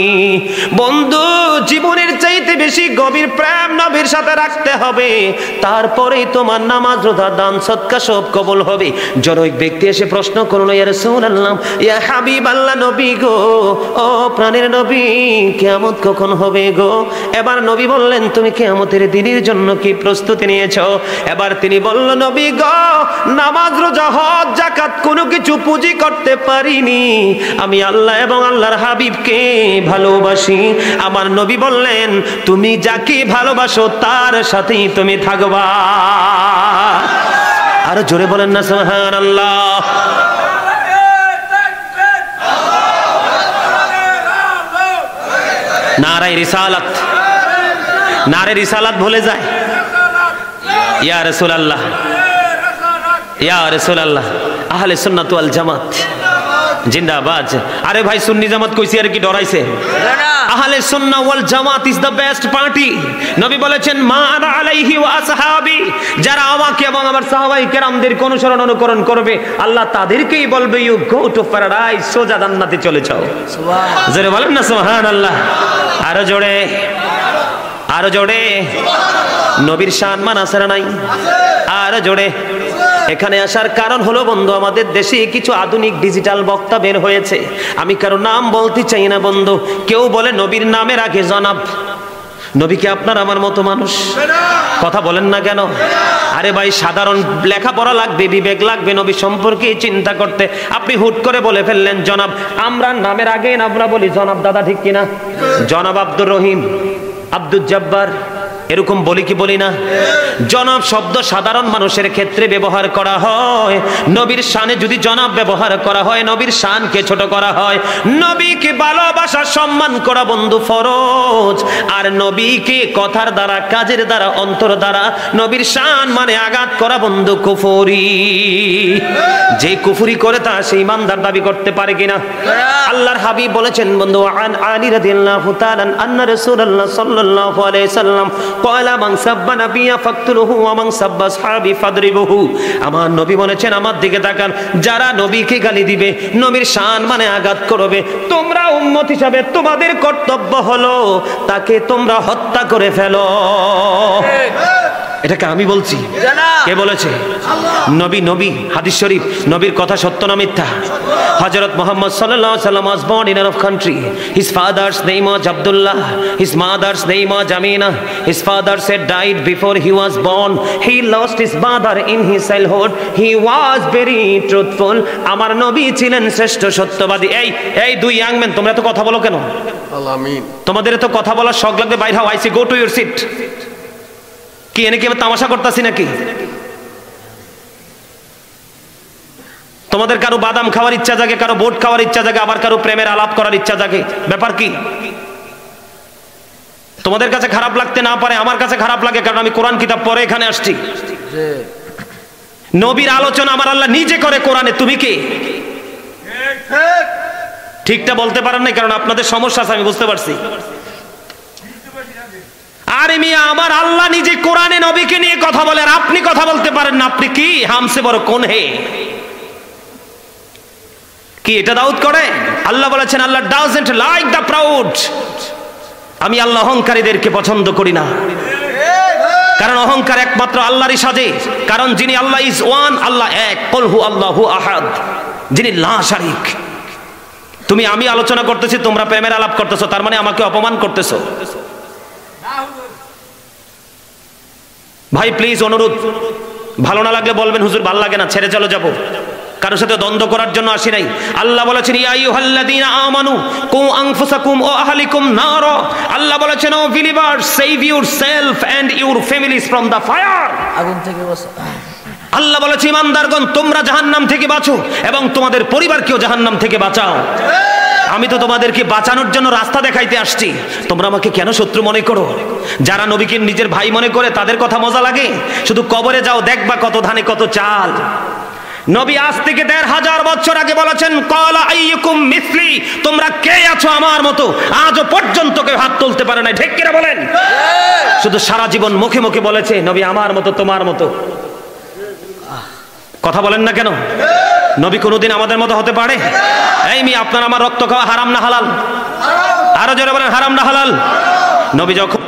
বন্ধু জীবনের চাইতে বেশি গভীর প্রেম নবীর সাথে রাখতে হবে, তারপরেই তোমার নামাজ রোজা দান সদকা সব কবুল হবে। জনৈক ব্যক্তি এসে প্রশ্ন করলো ইয়া রাসূলুল্লাহ ইয়া হাবিবাল্লাহ, নবী গো, ও প্রাণের নবী, কিয়ামত কখন হবে গো? এবার নবী বললেন তুমি কিয়ামতের দিনের জন্য কি প্রস্তুতি নিয়েছো? এবার তিনি বলল নবী গো, নামাজ রোজা হজ যাকাত কোনো কিছু পুঁজি করতে পারিনি, আমি আল্লাহ এবং আল্লাহর হাবিবকে ভালোবাসি। আমার নবী বললেন তুমি যাকে ভালোবাসো তার সাথেই তুমি থাকবা। আর জোরে বলেন না সুবহানাল্লাহ। নারায়ে রিসালাত, নারে রিসালাত ভুলে যায়। ইয়া রাসূলুল্লাহ, ইয়া রাসূলুল্লাহ, আহলে সুন্নাত ওয়াল জামাত জিন্দাবাদ। আরে ভাই সুন্নি জামাত কইছি আর কি ডরাইছে? আহলে সুন্নাহ ওয়াল জামাত ইজ দ্য বেস্ট পার্টি। নবী বলেছেন মা আনা আলাইহি ওয়া আসহাবি, যারা আমাকে এবং আমার সাহাবায়ে কেরামদের অনুসরণ অনুকরণ করবে আল্লাহ তাদেরকেই বলবে ইউ গো টু প্যারাডাইস, সোজা জান্নাতে চলে যাও। সুবহানাল্লাহ, জোরে বলেন না সুবহানাল্লাহ। আরো জোরে, আরো জোরে। নবীর শান মানাছে না নাই? আরো জোরে। এখানে আসার কারণ হলো বন্ধু, আমাদের দেশে কিছু আধুনিক ডিজিটাল বক্তা বের হয়েছে। আমি কারো নাম বলতে চাই না বন্ধু। কেউ বলে নবীর নামের আগে জনাব। নবী কি আপনার আমার মতো মানুষ? কথা বলেন না কেন? আরে ভাই সাধারণ লেখাপড়া লাগবে, বিবেক লাগবে নবী সম্পর্কে চিন্তা করতে। আপনি হুট করে বলে ফেললেন জনাব। আমরা নামের আগে আমরা বলি জনাব দাদা, ঠিক কিনা? জনাব আব্দুর রহিম, আব্দুল জব্বার, এরকম বলি কি বলি না? জনাব শব্দ সাধারণ মানুষের ক্ষেত্রে ব্যবহার করা হয়। নবীর শানে যদি জনাব ব্যবহার করা হয়, নবীর শানকে ছোট করা হয়। নবীকে ভালোবাসা সম্মান করা বন্ধু ফরজ। আর নবীকে কথার দ্বারা, কাজের দ্বারা, অন্তর দ্বারা নবীর শান মানে আঘাত করা বন্ধু কুফরি। যে কুফরি করে তা সে ইমানদার দাবি করতে পারে কিনা? আল্লাহর হাবিব বলেছেন বন্ধু, আন আলী রাদিয়াল্লাহু তাআলা আন্না রাসূলুল্লাহ সাল্লাল্লাহু আলাইহি সাল্লাম ক্বালা মান সাব্বা নাবিয়্যা ফাকতুলুহু ওয়া মান সাব্বা আসহাবি ফাদরিবুহু। আমার নবী বলেছেন, আমার দিকে তাকান, যারা নবীকে গালি দিবে, নবীর শান মানে আঘাত করবে, তোমরা উম্মত হিসাবে তোমাদের কর্তব্য হলো তাকে তোমরা হত্যা করে ফেলো। এটাকে আমি বলছি? কে বলেছে? নবী। নবী, হাদিস শরীফ। নবীর কথা সত্য না মিথ্যা? হযরত মুহাম্মদ সাল্লাল্লাহু আলাইহি ওয়াসাল্লাম was born in an Arab country. His father's name was Abdullah, his mother's name was Amina. His father said died before he was born. He lost his mother in his childhood. He was very truthful. আমার নবী ছিলেন শ্রেষ্ঠ সত্যবাদী। এই দুই ইয়াং ম্যান, তোমরা তো কথা বলো কেন? আমিন। তোমাদের তো কথা বলার শখ লাগবে, বাইরে হও। আইসি গো টু ইউর সিট। কি এনে কি আমি তামাশা করতেছি নাকি? তোমাদের কারো বাদাম খাওয়ার ইচ্ছা জাগে, কারো বোট খাওয়ার ইচ্ছা জাগে, আবার কারো প্রেমের আলাপ করার ইচ্ছা জাগে। ব্যাপার কি? তোমাদের কাছে খারাপ লাগতে না পারে, আমার কাছে খারাপ লাগে, কারণ আমি কোরআন কিতাব পড়ে এখানে আসছি। নবীর আলোচনা আমার আল্লাহ নিজে করে কোরআনে। তুমি কি ঠিকটা বলতে পারেন না? কারণ আপনাদের সমস্যা আছে, আমি বুঝতে পারছি। আরে মিয়া, আমার আল্লাহ নিজে কোরআনে নবীকে নিয়ে কথা বলে, আর আপনি কথা বলতে পারেন না। আপনি কি হামসে বড় কোন হে? কি এটা দাউদ করে? আল্লাহ বলেছেন আল্লাহ ডাজন্ট লাইক দ্য প্রাউড। আমি আল্লাহ অহংকারীদেরকে পছন্দ করি না, কারণ অহংকার একমাত্র আল্লাহরই সাজে। কারণ যিনি আল্লাহ ইজ ওয়ান, আল্লাহ এক, কুল হু আল্লাহু আহাদ, যিনি লা শারিক। তুমি আমি আলোচনা করতেছি, তোমরা প্রেমের আলাপ করতেছো, তার মানে আমাকে অপমান করতেছো। ভাই প্লিজ অনুরোধ, ভালো না লাগলে বলবেন হুজুর ভালো লাগে না, ছেড়ে চলে যাব। কারোর সাথে দ্বন্দ্ব করার জন্য আসি নাই। আল্লাহ বলেছেন ইয়া আইয়ুহাল্লাযীনা আমানু কু আনফুসাকুম ওয়া আহলিকুম নার। আল্লাহ বলেছেন O believers, save yourself and your families from the fire, আগুন থেকে বাঁচো। আল্লাহ বলেছে ইমানদারগণ, তোমরা জাহান্নাম থেকে বাঁচো এবং তোমাদের পরিবারকেও জাহান্নাম থেকে বাঁচাও। আমি তো তোমাদেরকে বাঁচানোর জন্য রাস্তা দেখাইতে আসছি, তোমরা আমাকে কেন শত্রু মনে করো? যারা নবীকে নিজের ভাই মনে করে তাদের কথা মজা লাগে। শুধু কবরে যাও, দেখবা কত ধানে কত চাল। নবী আজ থেকে ১৫০০ বছর আগে বলেছেন ক্বালা আইয়ুকুম মিসলি, তোমরা কে আছো আমার মতো? আজও পর্যন্ত কেউ হাত তুলতে পারে না, ঠিক কিনা বলেন? শুধু সারা জীবন মুখে মুখে বলেছে নবী আমার মতো, তোমার মতো। কথা বলেন না কেন? নবী কোনোদিন আমাদের মতো হতে পারে? এই মেয়ে, আপনার আমার রক্ত খাওয়া হারাম না হালাল? আরো জোরে বলেন, হারাম না হালাল? নবী যখন